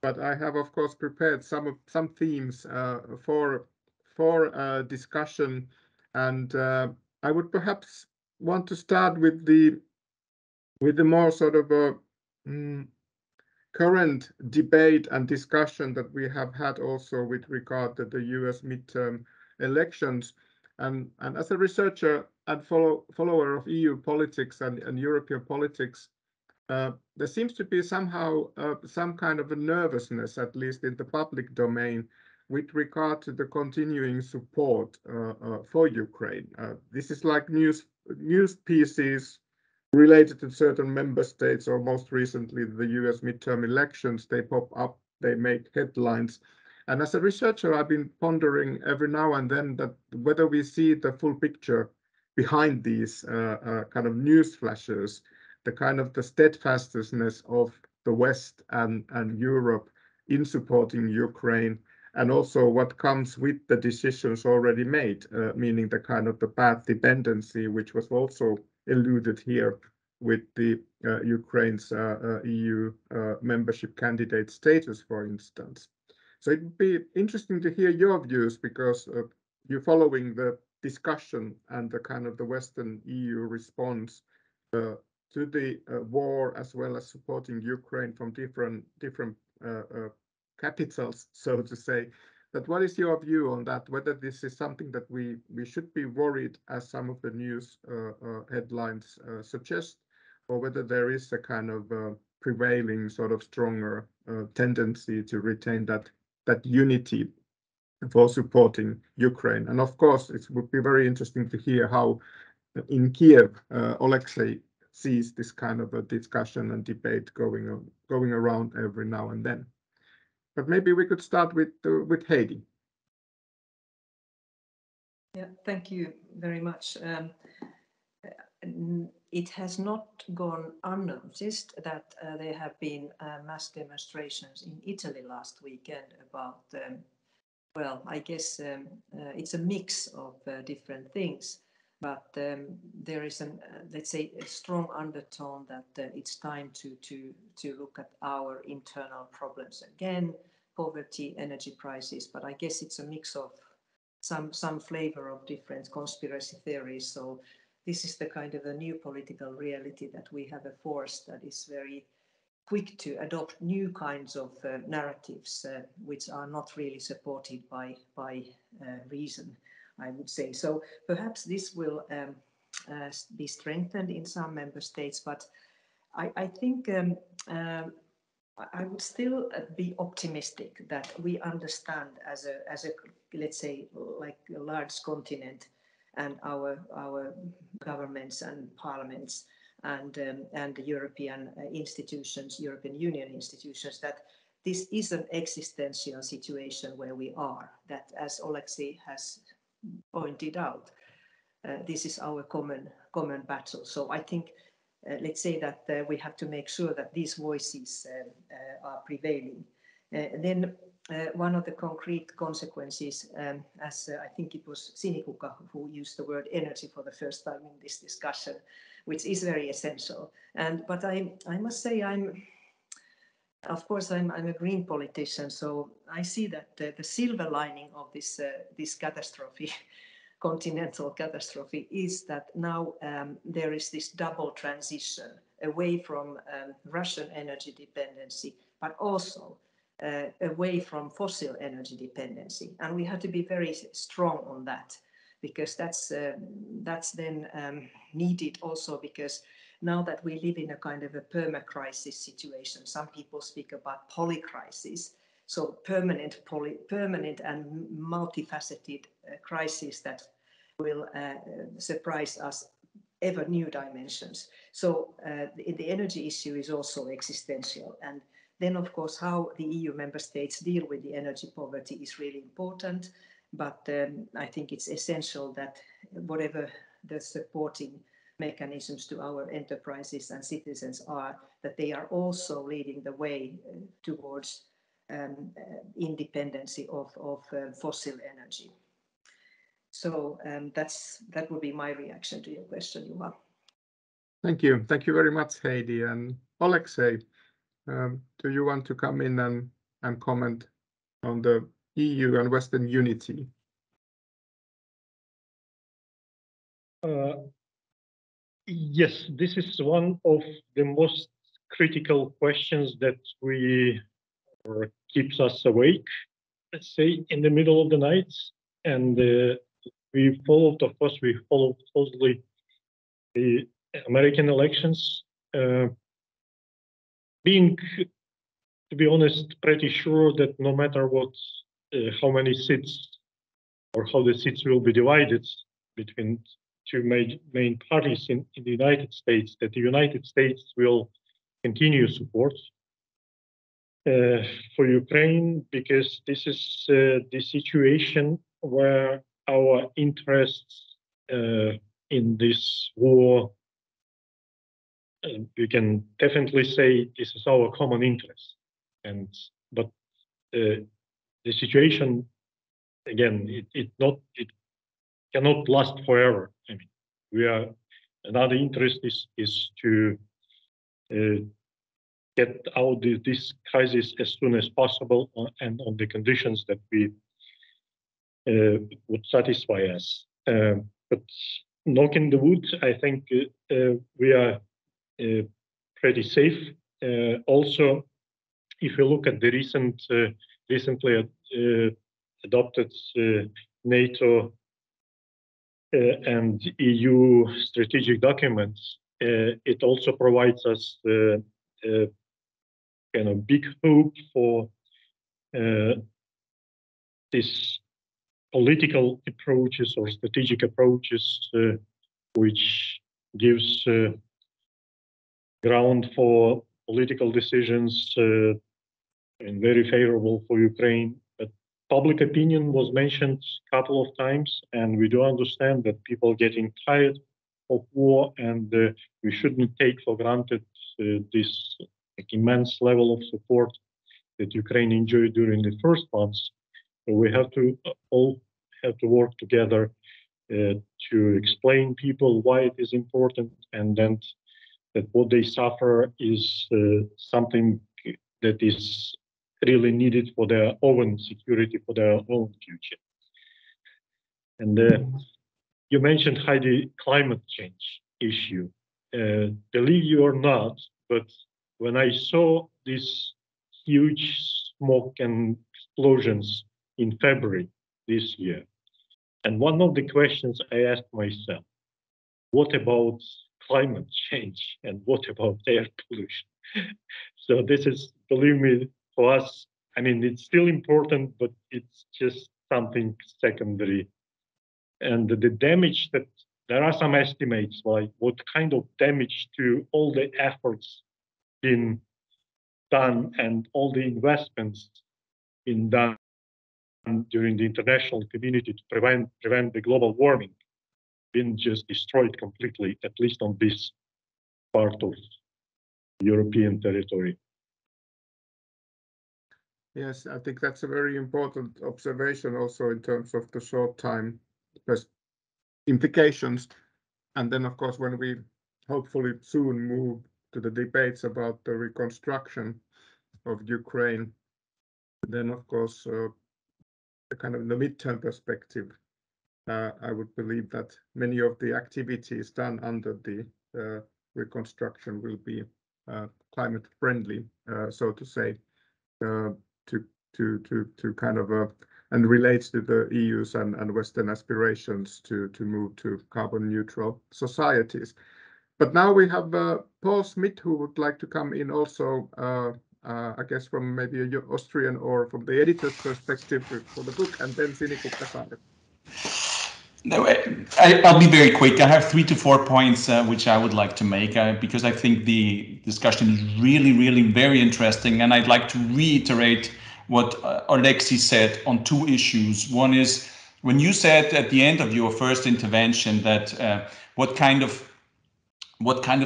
but I have, of course, prepared some themes for discussion, and I would perhaps want to start with the more sort of current debate and discussion that we have had also with regard to the US midterm elections. And as a researcher and follower of EU politics and European politics, there seems to be somehow some kind of a nervousness, at least in the public domain, with regard to the continuing support for Ukraine. This is like news pieces related to certain member states, or most recently the US midterm elections. They pop up, they make headlines. And as a researcher, I've been pondering every now and then that whether we see the full picture behind these kind of news flashes, the kind of the steadfastness of the West and Europe in supporting Ukraine, and also what comes with the decisions already made, meaning the kind of the path dependency, which was also alluded here with the Ukraine's EU membership candidate status, for instance. So it would be interesting to hear your views, because you're following the discussion and the kind of the Western EU response to the war, as well as supporting Ukraine from different capitals, so to say. But what is your view on that? Whether this is something that we should be worried, as some of the news headlines suggest, or whether there is a kind of prevailing sort of stronger tendency to retain that unity for supporting Ukraine. And of course, it would be very interesting to hear how in Kiev Alexei sees this kind of a discussion and debate going around every now and then. But maybe we could start with Heidi. Yeah, thank you very much. It has not gone unnoticed that there have been mass demonstrations in Italy last weekend about, well, I guess it's a mix of different things, but there is let's say, a strong undertone that it's time to look at our internal problems again, poverty, energy prices, but I guess it's a mix of some flavor of different conspiracy theories. So this is the kind of a new political reality that we have a force that is very quick to adopt new kinds of narratives which are not really supported by reason, I would say. So perhaps this will be strengthened in some member states, but I think I would still be optimistic that we understand as a let's say, like a large continent, and our governments and parliaments and the European institutions, European Union institutions, that this is an existential situation where we are, that as Alexei has pointed out, this is our common battle. So I think let's say that we have to make sure that these voices are prevailing. Then one of the concrete consequences, as I think it was Sinikuka who used the word energy for the first time in this discussion, which is very essential. But I must say, of course, I'm a green politician, so I see that the silver lining of this catastrophe, continental catastrophe, is that now there is this double transition away from Russian energy dependency, but also away from fossil energy dependency. And we have to be very strong on that, because that's then needed also, because now that we live in a kind of a perma-crisis situation, some people speak about polycrisis, so permanent and multifaceted crisis that will surprise us ever new dimensions. So the energy issue is also existential. And then, of course, how the EU member states deal with the energy poverty is really important. But I think it's essential that whatever the supporting mechanisms to our enterprises and citizens are, that they are also leading the way towards independency of fossil energy. So that would be my reaction to your question, Juha. Thank you. Thank you very much, Heidi. And Alexei, do you want to come in and comment on the EU and Western unity? Yes, this is one of the most critical questions that keeps us awake, let's say, in the middle of the night. And we followed closely the American elections, being, to be honest, pretty sure that no matter what, how many seats or how the seats will be divided between two main parties in the United States, that the United States will continue support for Ukraine, because this is the situation where our interests in this war, we can definitely say this is our common interest. But the situation, again, it cannot last forever. I mean, another interest is to get out of this crisis as soon as possible, and on the conditions that would satisfy us. But knocking the wood, I think we are pretty safe. Also, if you look at the recently adopted NATO and EU strategic documents, it also provides us kind of big hope for this political approaches or strategic approaches, which gives ground for political decisions and very favorable for Ukraine. But public opinion was mentioned a couple of times, and we do understand that people are getting tired of war, and we shouldn't take for granted this immense level of support that Ukraine enjoyed during the first months. So we have to all have to work together to explain people why it is important, and then that what they suffer is something that is really needed for their own security, for their own future. And you mentioned, Heidi, climate change issue. Believe you or not, but when I saw these huge smoke and explosions in February this year, and one of the questions I asked myself, what about climate change and what about air pollution? So this is, believe me, for us, I mean, it's still important, but it's just something secondary. And the damage that, there are some estimates, like what kind of damage to all the efforts been done and all the investments been done during the international community to prevent the global warming been just destroyed completely, at least on this part of European territory. Yes, I think that's a very important observation also in terms of the short time implications. And then, of course, when we hopefully soon move to the debates about the reconstruction of Ukraine, then, of course, the kind of the midterm perspective, I would believe that many of the activities done under the reconstruction will be climate friendly, so to say, to kind of and relates to the EU's and Western aspirations to move to carbon neutral societies. But now we have Paul Smith, who would like to come in also, I guess from maybe a Austrian or from the editor's perspective for the book, and then Sinikka Kasari. No, I'll be very quick. I have 3 to 4 points which I would like to make because I think the discussion is really very interesting, and I'd like to reiterate what Alexei said on 2 issues. One is when you said at the end of your first intervention that what kind of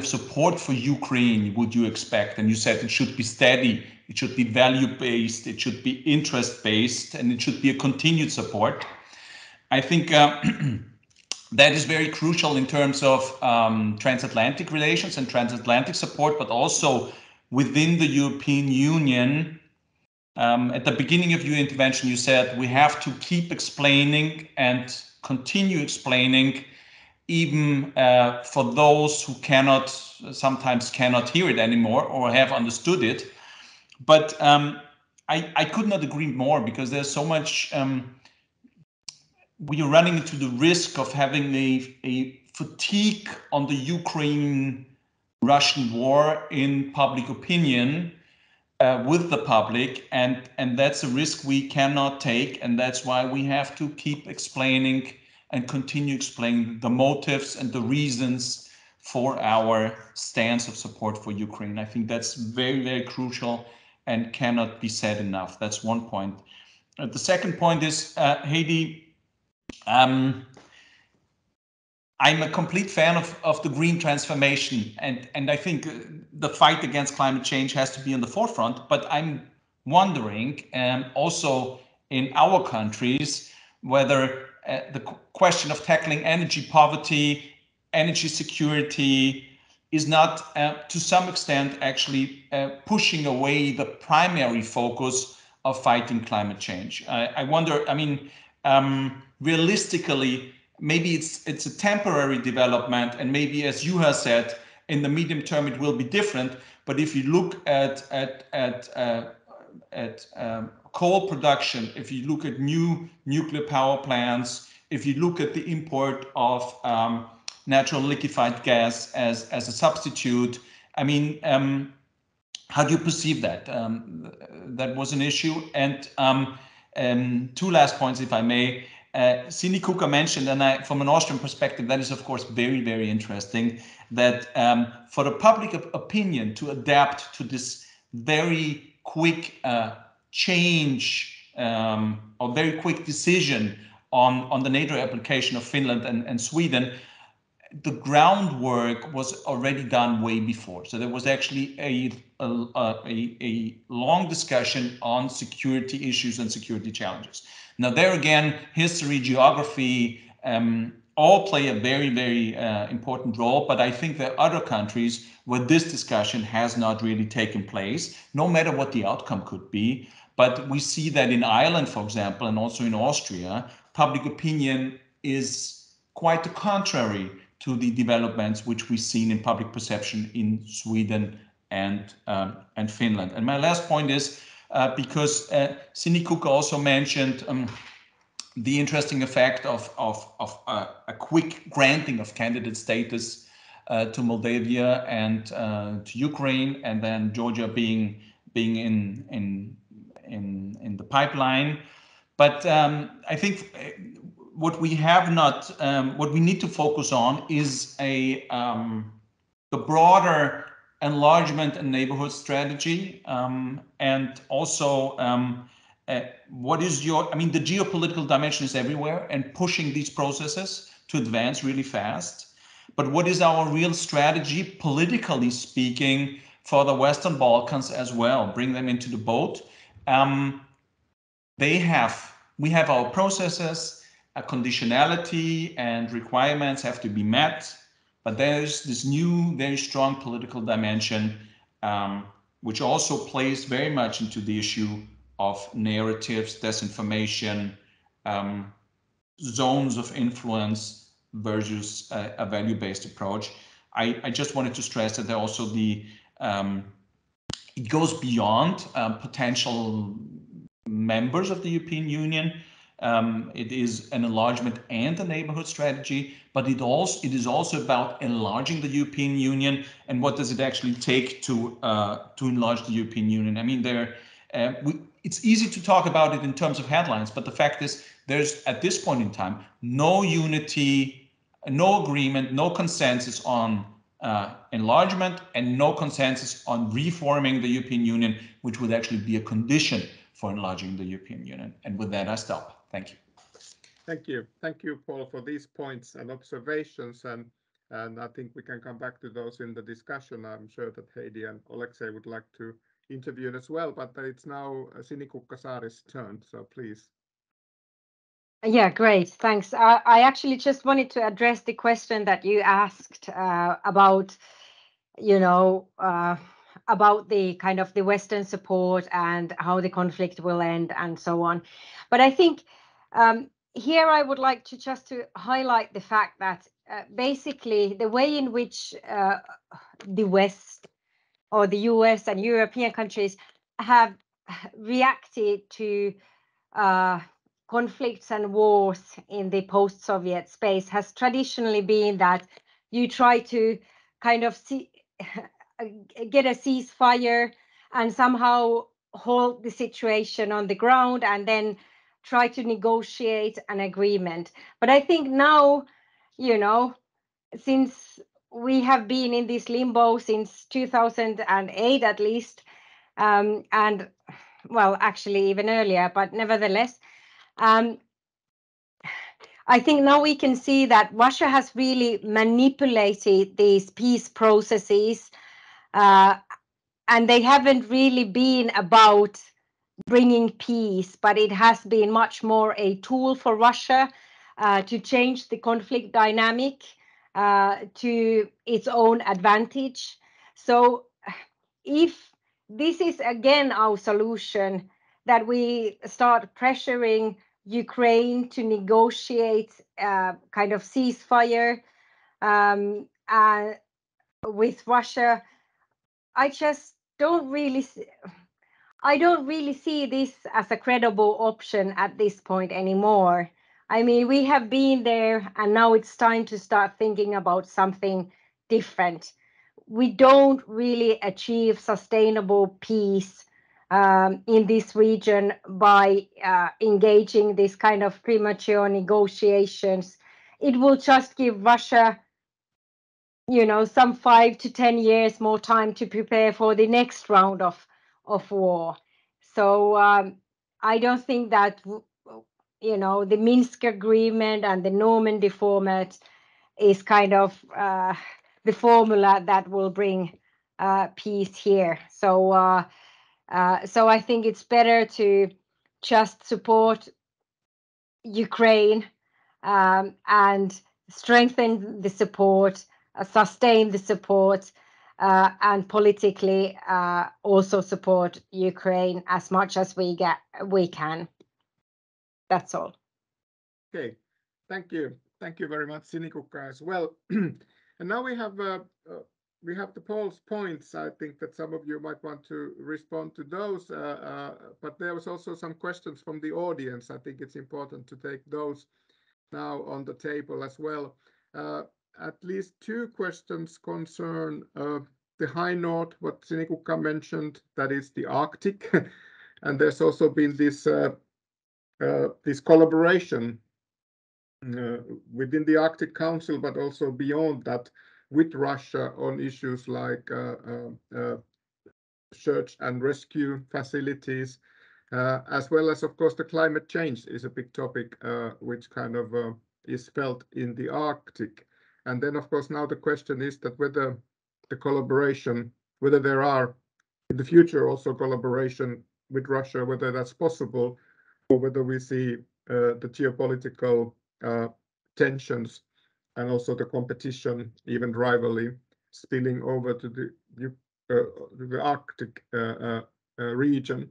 support for Ukraine would you expect, and you said it should be steady, it should be value-based, it should be interest-based, and it should be a continued support. I think that is very crucial in terms of transatlantic relations and transatlantic support, but also within the European Union. At the beginning of your intervention, you said we have to keep explaining and continue explaining, even for those who sometimes cannot hear it anymore or have understood it. But I could not agree more, because there's so much. We are running into the risk of having a fatigue on the Ukraine-Russian war in public opinion with the public, and that's a risk we cannot take, and that's why we have to keep explaining and continue explaining the motives and the reasons for our stance of support for Ukraine. I think that's very crucial and cannot be said enough. That's one point. The second point is, Heidi, I'm a complete fan of the green transformation, and I think the fight against climate change has to be in the forefront. But I'm wondering, also in our countries, whether the question of tackling energy poverty, energy security is not, to some extent, actually pushing away the primary focus of fighting climate change. I wonder, I mean, realistically, maybe it's a temporary development, and maybe, as you have said, in the medium term it will be different. But if you look at coal production, if you look at new nuclear power plants, if you look at the import of natural liquefied gas as a substitute, I mean, How do you perceive that? That was an issue. And two last points, if I may. Sini Kuka mentioned, and from an Austrian perspective, that is of course very, very interesting, that for the public opinion to adapt to this very quick change or very quick decision on the NATO application of Finland and Sweden, the groundwork was already done way before. So there was actually a long discussion on security issues and security challenges. Now there again, history, geography, all play a very, very important role. But I think there are other countries where this discussion has not really taken place, no matter what the outcome could be. But we see that in Ireland, for example, and also in Austria, public opinion is quite the contrary to the developments which we've seen in public perception in Sweden and Finland. And my last point is because Sini Kuka also mentioned the interesting effect of a quick granting of candidate status to Moldavia and to Ukraine, and then Georgia being in the pipeline. But I think what we have not, what we need to focus on is the broader enlargement and neighborhood strategy, and also what is your, I mean, the geopolitical dimension is everywhere and pushing these processes to advance really fast. But what is our real strategy, politically speaking, for the Western Balkans as well? Bring them into the boat. We have our processes, a conditionality and requirements have to be met, but there's this new, very strong political dimension, which also plays very much into the issue of narratives, disinformation, zones of influence versus a value-based approach. I just wanted to stress that there also it goes beyond potential members of the European Union. It is an enlargement and a neighborhood strategy, but it is also about enlarging the European Union. And what does it actually take to enlarge the European Union? I mean, it's easy to talk about it in terms of headlines, but the fact is there's at this point in time no unity, no agreement, no consensus on enlargement, and no consensus on reforming the European Union, which would actually be a condition for enlarging the European Union. And with that, I stop. Thank you. Thank you. Thank you, Paul, for these points and observations. And I think we can come back to those in the discussion. I'm sure that Heidi and Alexei would like to interview as well, but it's now Sini Kukkasaari's turn, so please. Yeah, great, thanks. I actually just wanted to address the question that you asked about, about the kind of the Western support and how the conflict will end and so on. But I think here I would like to just to highlight the fact that basically the way in which the West or the US and European countries have reacted to conflicts and wars in the post-Soviet space has traditionally been that you try to kind of get a ceasefire and somehow hold the situation on the ground and then try to negotiate an agreement. But I think now, since we have been in this limbo since 2008 at least, and well, actually even earlier, but nevertheless, I think now we can see that Russia has really manipulated these peace processes, and they haven't really been about bringing peace, but it has been much more a tool for Russia to change the conflict dynamic to its own advantage. So if this is again our solution, that we start pressuring Ukraine to negotiate kind of ceasefire with Russia, I don't really see this as a credible option at this point anymore. I mean, we have been there, and now it's time to start thinking about something different. we don't really achieve sustainable peace in this region by engaging this kind of premature negotiations. It will just give Russia, some 5 to 10 years more time to prepare for the next round of war. So I don't think that the Minsk agreement and the Normandy format is kind of the formula that will bring peace here. So I think it's better to just support Ukraine and strengthen the support, sustain the support, and politically also support Ukraine as much as we can. That's all. Okay, thank you. Thank you very much, Sinikukka, as well. And now we have the Paul's points. I think that some of you might want to respond to those, but there was also some questions from the audience. I think it's important to take those now on the table as well. At least 2 questions concern the High North, what Sinikukka mentioned, that is the Arctic. And there's also been this collaboration within the Arctic Council, but also beyond that, with Russia on issues like search and rescue facilities, as well as, of course, the climate change is a big topic, which kind of is felt in the Arctic. And then, of course, now the question is that whether the collaboration, whether there are in the future also collaboration with Russia, whether that's possible, or whether we see the geopolitical tensions and also the competition, even rivalry, spilling over to the Arctic region.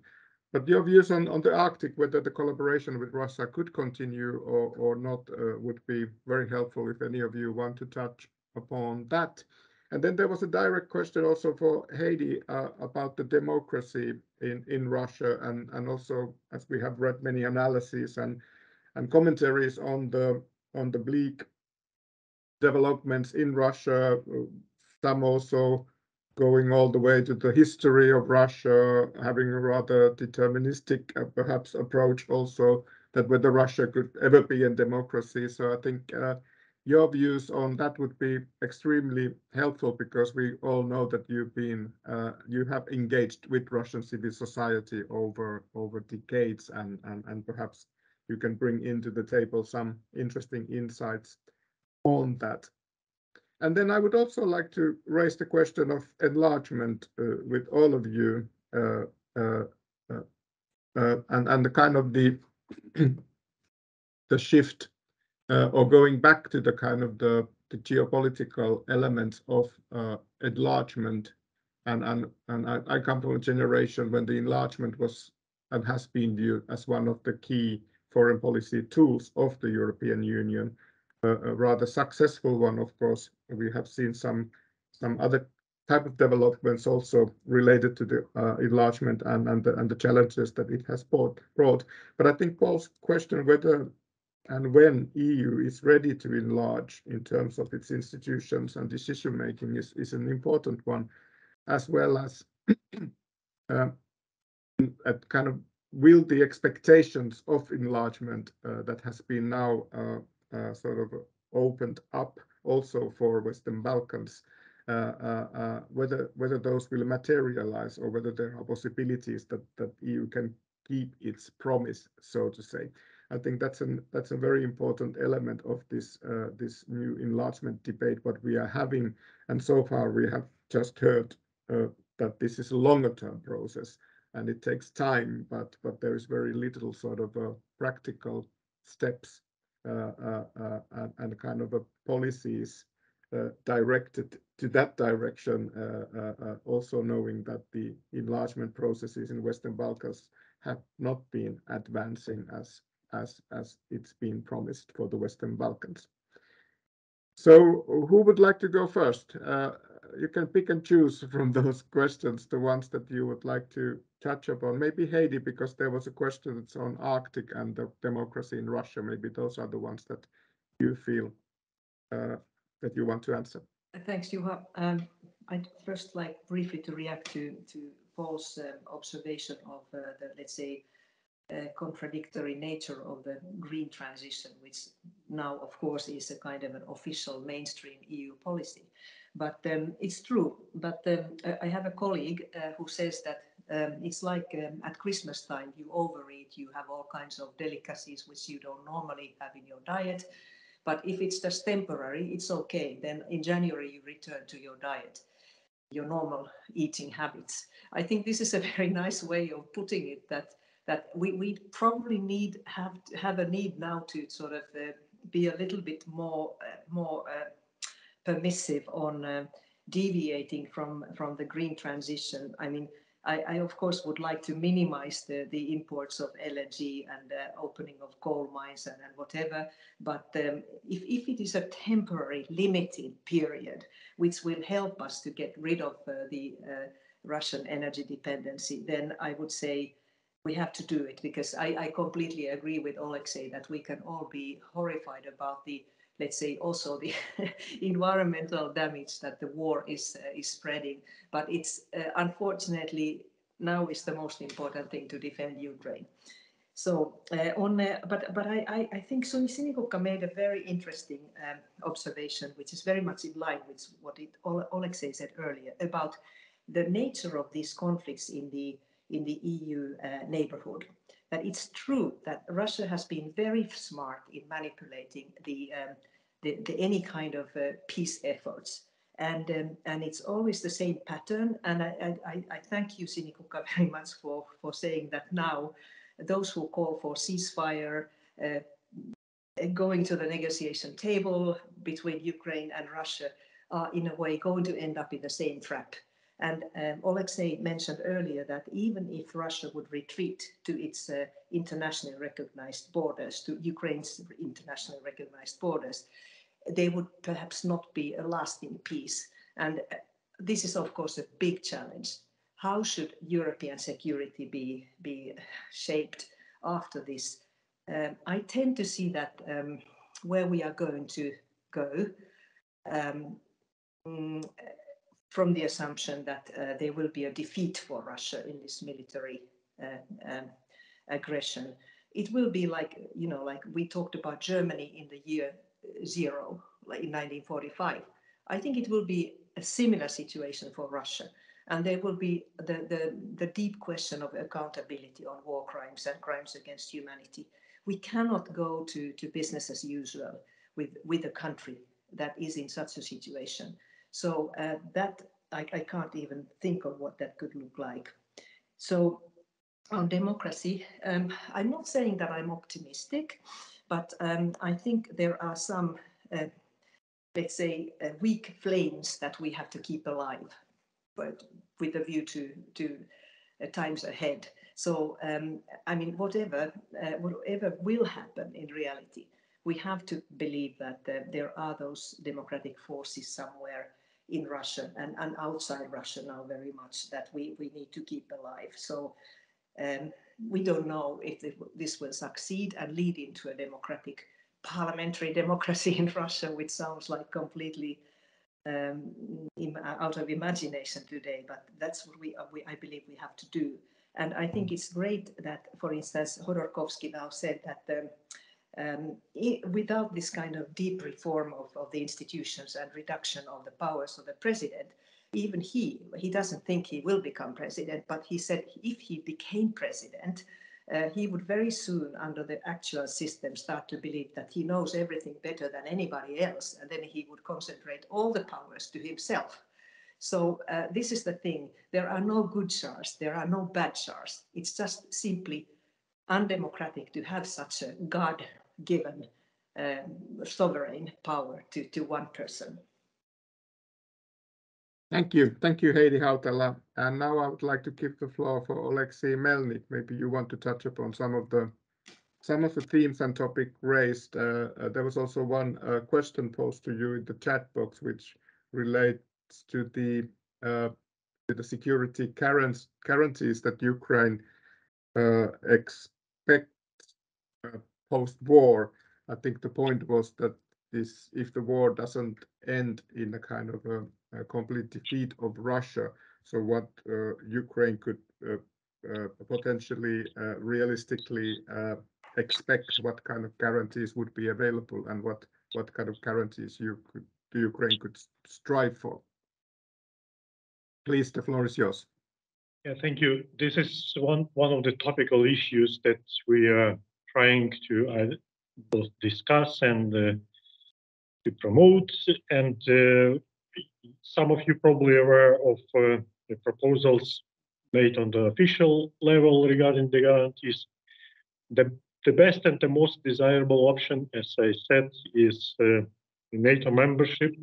But your views on the Arctic, whether the collaboration with Russia could continue or not, would be very helpful if any of you want to touch upon that. And then there was a direct question also for Heidi about the democracy in Russia, and also, as we have read many analyses and commentaries on the bleak developments in Russia, some also going all the way to the history of Russia, having a rather deterministic perhaps approach also, that whether Russia could ever be a democracy. So I think your views on that would be extremely helpful, because we all know that you have engaged with Russian civil society over decades, and perhaps you can bring into the table some interesting insights on that. And then I would also like to raise the question of enlargement with all of you, and the kind of the shift or going back to the kind of the geopolitical elements of enlargement. And I come from a generation when the enlargement was and has been viewed as one of the key foreign policy tools of the European Union. A rather successful one, of course. We have seen some other type of developments also related to the enlargement and the challenges that it has brought. But I think Paul's question, whether and when EU is ready to enlarge in terms of its institutions and decision making, is an important one, as well as at kind of will the expectations of enlargement that has been now sort of opened up also for Western Balkans, whether those will materialize, or whether there are possibilities that EU can keep its promise, so to say. I think that's a very important element of this new enlargement debate what we are having, and so far we have just heard that this is a longer term process and it takes time, but there is very little sort of practical steps and kind of policies directed to that direction, also knowing that the enlargement processes in Western Balkans have not been advancing as it's been promised for the Western Balkans. So who would like to go first? You can pick and choose from those questions, the ones that you would like to touch upon. Maybe Heidi, because there was a question that's on Arctic and the democracy in Russia. Maybe those are the ones that you feel that you want to answer. Thanks, Juha. I'd first like briefly to react to Paul's observation of the, let's say, contradictory nature of the green transition, which now, of course, is a kind of an official mainstream EU policy. But it's true. But I have a colleague who says that it's like at Christmas time, you overeat, you have all kinds of delicacies which you don't normally have in your diet. But if it's just temporary, it's okay. Then in January, you return to your diet, your normal eating habits. I think this is a very nice way of putting it, that we probably have a need now to sort of be a little bit more permissive on deviating from the green transition. I mean, I of course would like to minimize the imports of LNG and opening of coal mines and whatever. But if it is a temporary, limited period, which will help us to get rid of the Russian energy dependency, then I would say we have to do it, because I completely agree with Alexei that we can all be horrified about the, let's say, also the environmental damage that the war is spreading. But it's unfortunately now is the most important thing to defend Ukraine. So but I think Sinikukka made a very interesting observation, which is very much in line with what Alexei said earlier about the nature of these conflicts in the EU neighborhood. That it's true that Russia has been very smart in manipulating the any kind of peace efforts, and it's always the same pattern. And I thank you, Sinikukka, very much for saying that now those who call for ceasefire, going to the negotiation table between Ukraine and Russia, are in a way going to end up in the same trap. And Alexei mentioned earlier that even if Russia would retreat to its internationally recognized borders, to Ukraine's internationally recognized borders, they would perhaps not be a lasting peace. And this is, of course, a big challenge. How should European security be shaped after this? I tend to see that where we are going to go, from the assumption that there will be a defeat for Russia in this military aggression. It will be like, you know, like we talked about Germany in the year zero, like in 1945. I think it will be a similar situation for Russia. And there will be the deep question of accountability on war crimes and crimes against humanity. We cannot go to business as usual with a country that is in such a situation. So that I can't even think of what that could look like. So on democracy, I'm not saying that I'm optimistic, but I think there are some, let's say, weak flames that we have to keep alive, but with a view to times ahead. So I mean, whatever will happen in reality, we have to believe that there are those democratic forces somewhere in Russia and outside Russia now very much that we need to keep alive. So we don't know if this will succeed and lead into a democratic parliamentary democracy in Russia, which sounds like completely out of imagination today, but that's what I believe we have to do. And I think it's great that, for instance, Khodorkovsky now said that without this kind of deep reform of the institutions and reduction of the powers of the president, even he doesn't think he will become president, but he said if he became president, he would very soon, under the actual system, start to believe that he knows everything better than anybody else, and then he would concentrate all the powers to himself. So this is the thing. There are no good Tsars, there are no bad Tsars. It's just simply undemocratic to have such a God-given sovereign power to one person. Thank you, Heidi Hautala. And now I would like to give the floor for Alexei Melnik. Maybe you want to touch upon some of the themes and topic raised. There was also one question posed to you in the chat box, which relates to the security guarantees that Ukraine expects post-war. I think the point was that this, if the war doesn't end in a kind of a complete defeat of Russia, so what Ukraine could potentially realistically expect, what kind of guarantees would be available, and what kind of guarantees the Ukraine could strive for. Please, the floor is yours. Yeah, thank you. This is one of the topical issues that we are trying to both discuss and to promote. And some of you probably are aware of the proposals made on the official level regarding the guarantees. The best and the most desirable option, as I said, is NATO membership,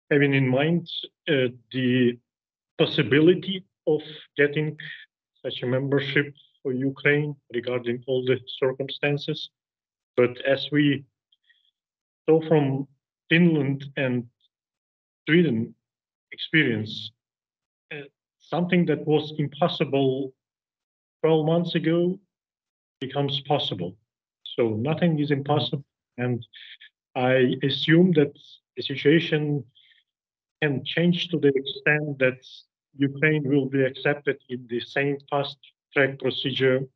having in mind the possibility of getting such a membership for Ukraine regarding all the circumstances. But as we saw from Finland and Sweden experience, something that was impossible 12 months ago becomes possible. So nothing is impossible. And I assume that the situation can change to the extent that Ukraine will be accepted in the same fast track procedure.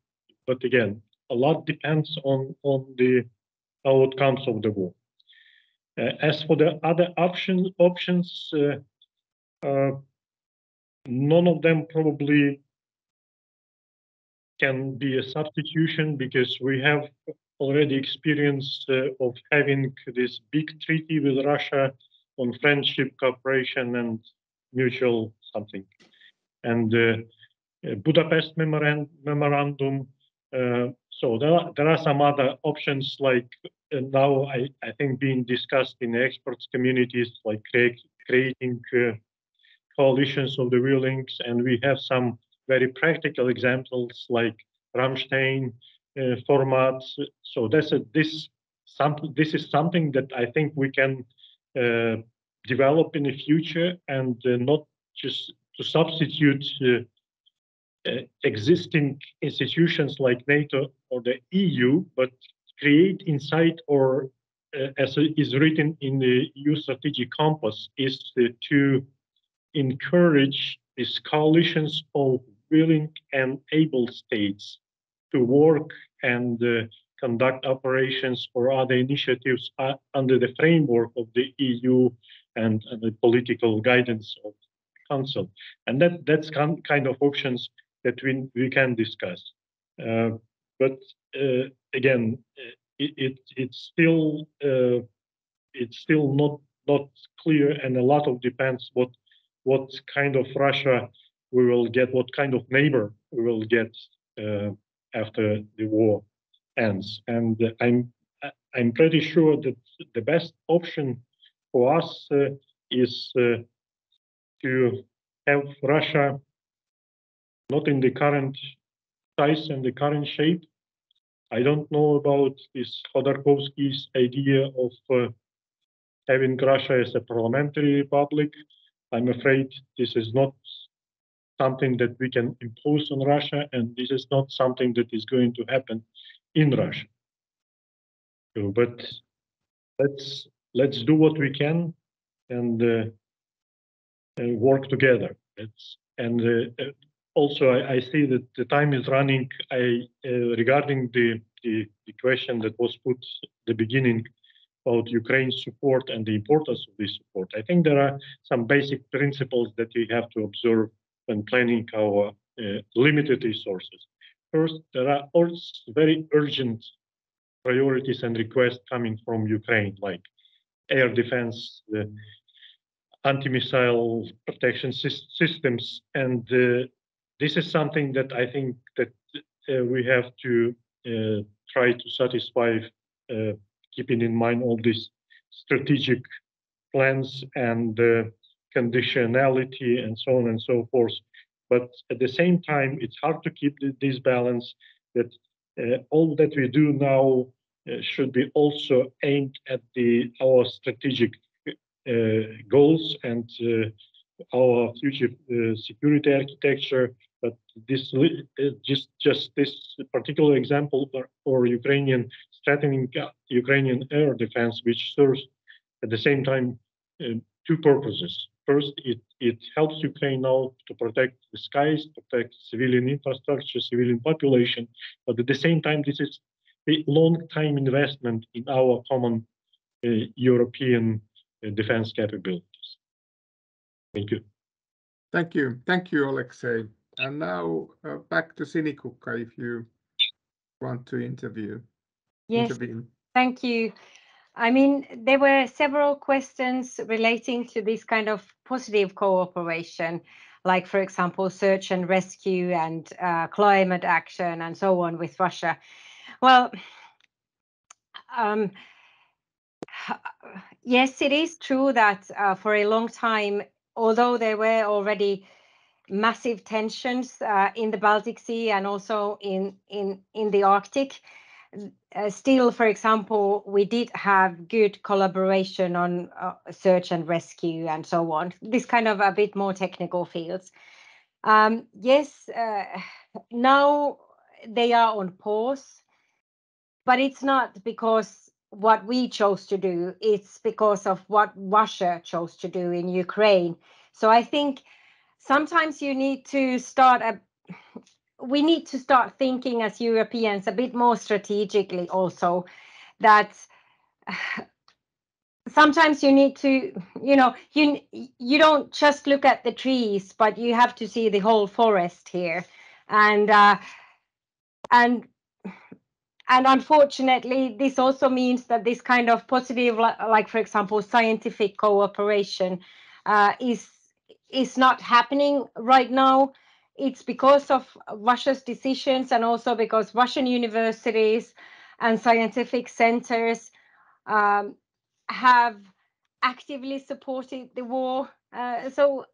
But again, a lot depends on the outcomes of the war. As for the other options, none of them probably can be a substitution, because we have already experience of having this big treaty with Russia on friendship, cooperation, and mutual something. And Budapest memorandum. So there are some other options, like now I think being discussed in the experts communities, like creating coalitions of the willings, and we have some very practical examples like Ramstein formats. So this is something that I think we can develop in the future, and not just to substitute existing institutions like NATO or the EU, but create inside, or as is written in the EU strategic compass, is to encourage these coalitions of willing and able states to work and conduct operations or other initiatives under the framework of the EU and the political guidance of the Council. And that's kind of options that we can discuss. But again, it's still not clear, and a lot of depends what kind of Russia we will get, what kind of neighbor we will get after the war ends. And I'm pretty sure that the best option for us is to have Russia not in the current size and the current shape. I don't know about this Khodorkovsky's idea of having Russia as a parliamentary republic. I'm afraid this is not something that we can impose on Russia, and this is not something that is going to happen in Russia. So, but let's do what we can and work together. Also, I see that the time is running. Regarding the question that was put at the beginning about Ukraine's support and the importance of this support, I think there are some basic principles that we have to observe when planning our limited resources. First, there are also very urgent priorities and requests coming from Ukraine, like air defense, anti-missile protection systems, and this is something that I think that we have to try to satisfy, keeping in mind all these strategic plans and conditionality and so on and so forth. But at the same time, it's hard to keep this balance, that all that we do now should be also aimed at our strategic goals and our future security architecture, But this just this particular example for Ukrainian strengthening Ukrainian air defense, which serves at the same time two purposes. First, it helps Ukraine now to protect the skies, protect civilian infrastructure, civilian population, but at the same time, this is a long-time investment in our common European defense capabilities. Thank you. Thank you. Thank you, Alexei. And now back to Sinikukka, if you want to intervene. Yes, thank you. I mean, there were several questions relating to this kind of positive cooperation, like, for example, search and rescue and climate action and so on with Russia. Well, yes, it is true that for a long time, although there were already massive tensions in the Baltic Sea and also in the Arctic, still, for example, we did have good collaboration on search and rescue and so on, this kind of a bit more technical fields. Yes, now they are on pause, but it's not because what we chose to do, it's because of what Russia chose to do in Ukraine. So I think sometimes you need to we need to start thinking as Europeans a bit more strategically also, that sometimes you need to, you don't just look at the trees, but you have to see the whole forest here. And unfortunately, this also means that this kind of positive, like for example, scientific cooperation is not happening right now. It's because of Russia's decisions and also because Russian universities and scientific centers have actively supported the war. So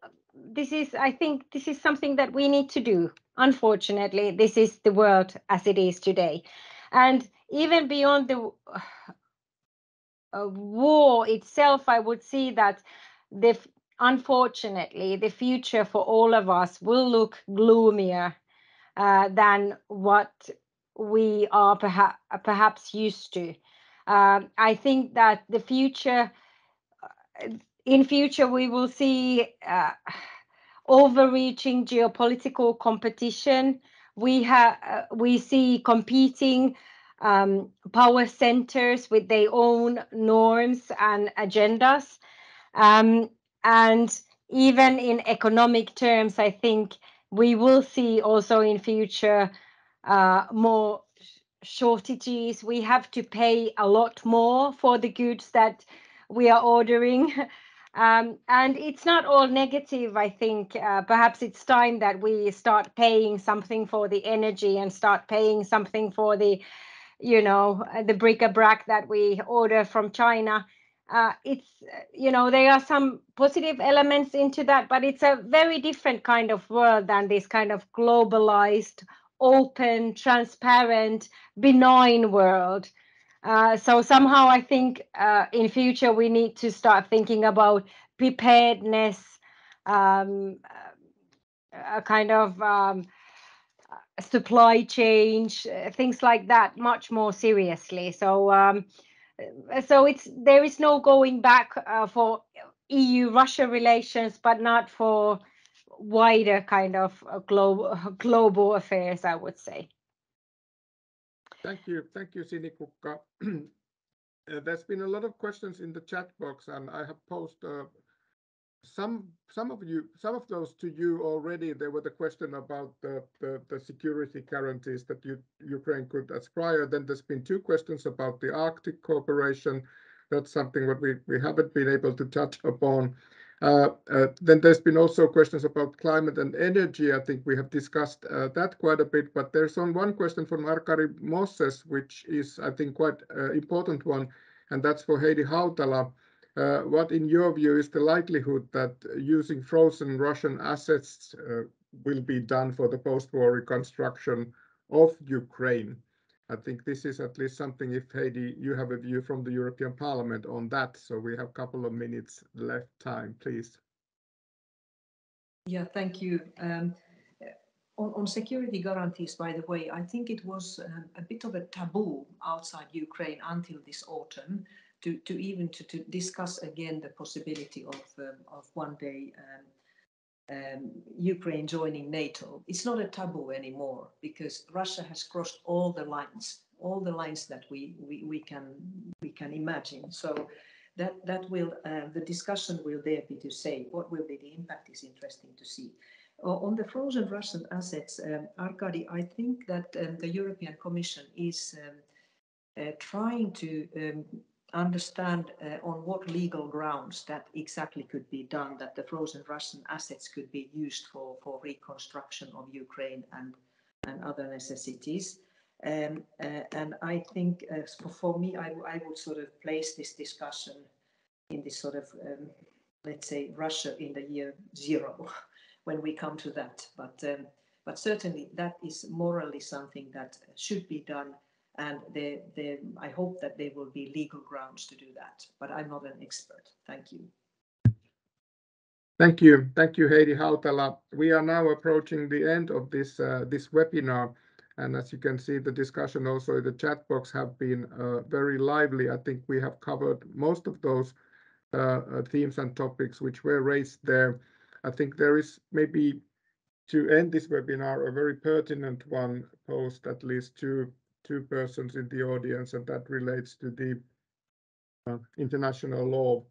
I think this is something that we need to do. Unfortunately, this is the world as it is today. And even beyond the war itself, I would see that unfortunately, the future for all of us will look gloomier than what we are perhaps used to. I think that in future we will see overreaching geopolitical competition. We see competing power centers with their own norms and agendas. And even in economic terms, I think we will see also in future more shortages. We have to pay a lot more for the goods that we are ordering. And it's not all negative, I think. Perhaps it's time that we start paying something for the energy and start paying something for the, the bric-a-brac that we order from China. There are some positive elements into that, but it's a very different kind of world than this kind of globalized, open, transparent, benign world. So somehow I think in future we need to start thinking about preparedness, a kind of supply chain, things like that, much more seriously. So there is no going back for EU-Russia relations, but not for wider kind of global affairs, I would say. Thank you, Sinikukka. There's been a lot of questions in the chat box, and I have posted some of those to you already. There was the question about the security guarantees that Ukraine could aspire. Then there's been two questions about the Arctic cooperation. That's something that we haven't been able to touch upon. Then there's been also questions about climate and energy. I think we have discussed that quite a bit, but there's one question from Arkari Moses, which is, I think, quite important one, and that's for Heidi Hautala. What, in your view, is the likelihood that using frozen Russian assets will be done for the post-war reconstruction of Ukraine? I think this is at least something, if Heidi, you have a view from the European Parliament on that. So we have a couple of minutes left time, please. Yeah, thank you. On security guarantees, by the way, I think it was a bit of a taboo outside Ukraine until this autumn to even discuss again the possibility of one day Ukraine joining NATO. It's not a taboo anymore because Russia has crossed all the lines that we can imagine. So that will the discussion will there be to say what will be the impact is interesting to see. On the frozen Russian assets, Arkady, I think that the European Commission is trying to understand on what legal grounds that exactly could be done, that the frozen Russian assets could be used for reconstruction of Ukraine and other necessities. And I think for me, I would sort of place this discussion in this sort of, let's say, Russia in the year zero when we come to that. But certainly that is morally something that should be done. And I hope that there will be legal grounds to do that, but I'm not an expert. Thank you. Thank you, Heidi Hautala. We are now approaching the end of this webinar, and as you can see, the discussion also in the chat box have been very lively. I think we have covered most of those themes and topics which were raised there. I think there is maybe to end this webinar a very pertinent one posed at least two persons in the audience, and that relates to the international law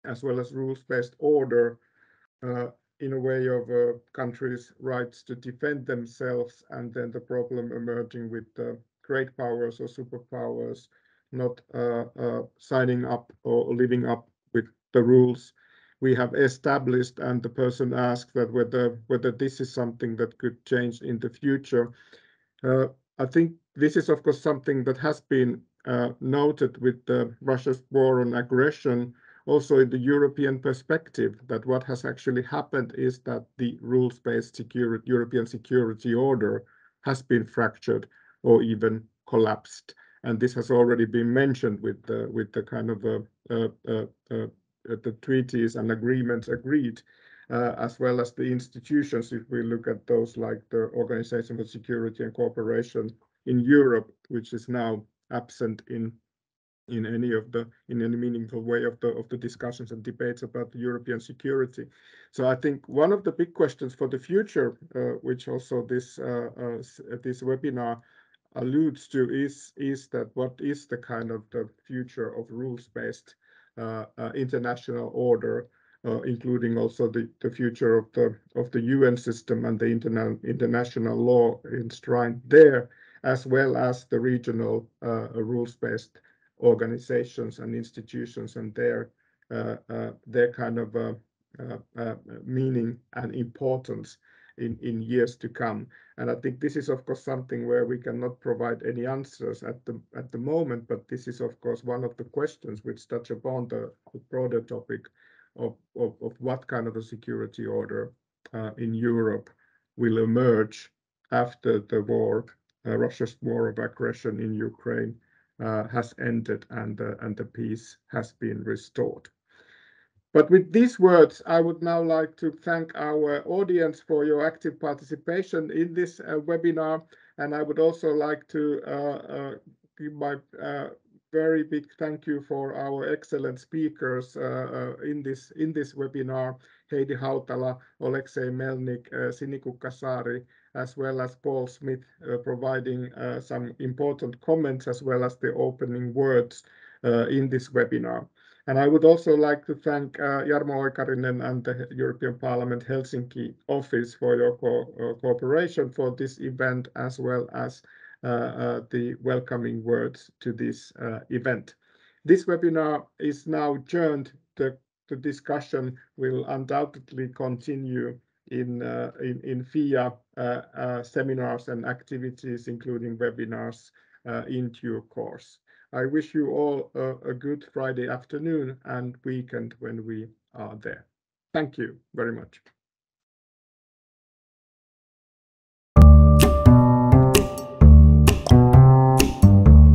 as well as rules-based order in a way of countries' rights to defend themselves, and then the problem emerging with great powers or superpowers not signing up or living up with the rules we have established. And the person asked that whether this is something that could change in the future. I think this is, of course, something that has been noted with Russia's war on aggression, also in the European perspective, that what has actually happened is that the rules-based European security order has been fractured or even collapsed. And this has already been mentioned with the kind of the treaties and agreements agreed, as well as the institutions, if we look at those like the Organization for Security and Cooperation in Europe, which is now absent in any meaningful way of the discussions and debates about the European security. So I think one of the big questions for the future, which also this webinar alludes to, is that what is the kind of the future of rules-based international order, including also the future of the UN system and the international law enshrined there, as well as the regional rules-based organizations and institutions and their kind of meaning and importance in years to come. And I think this is, of course, something where we cannot provide any answers at the moment, but this is, of course, one of the questions which touch upon the broader topic of what kind of a security order in Europe will emerge after the war, Russia's war of aggression in Ukraine has ended and the peace has been restored. But with these words, I would now like to thank our audience for your active participation in this webinar, and I would also like to give my very big thank you for our excellent speakers in this webinar: Heidi Hautala, Oleksii Melnik, Sinikukka Saari, as well as Paul Smith, providing some important comments as well as the opening words in this webinar. And I would also like to thank Jarmo Oikarinen and the European Parliament Helsinki office for your cooperation for this event, as well as the welcoming words to this event. This webinar is now adjourned. The discussion will undoubtedly continue in FIA seminars and activities, including webinars in due course. I wish you all a good Friday afternoon and weekend when we are there. Thank you very much.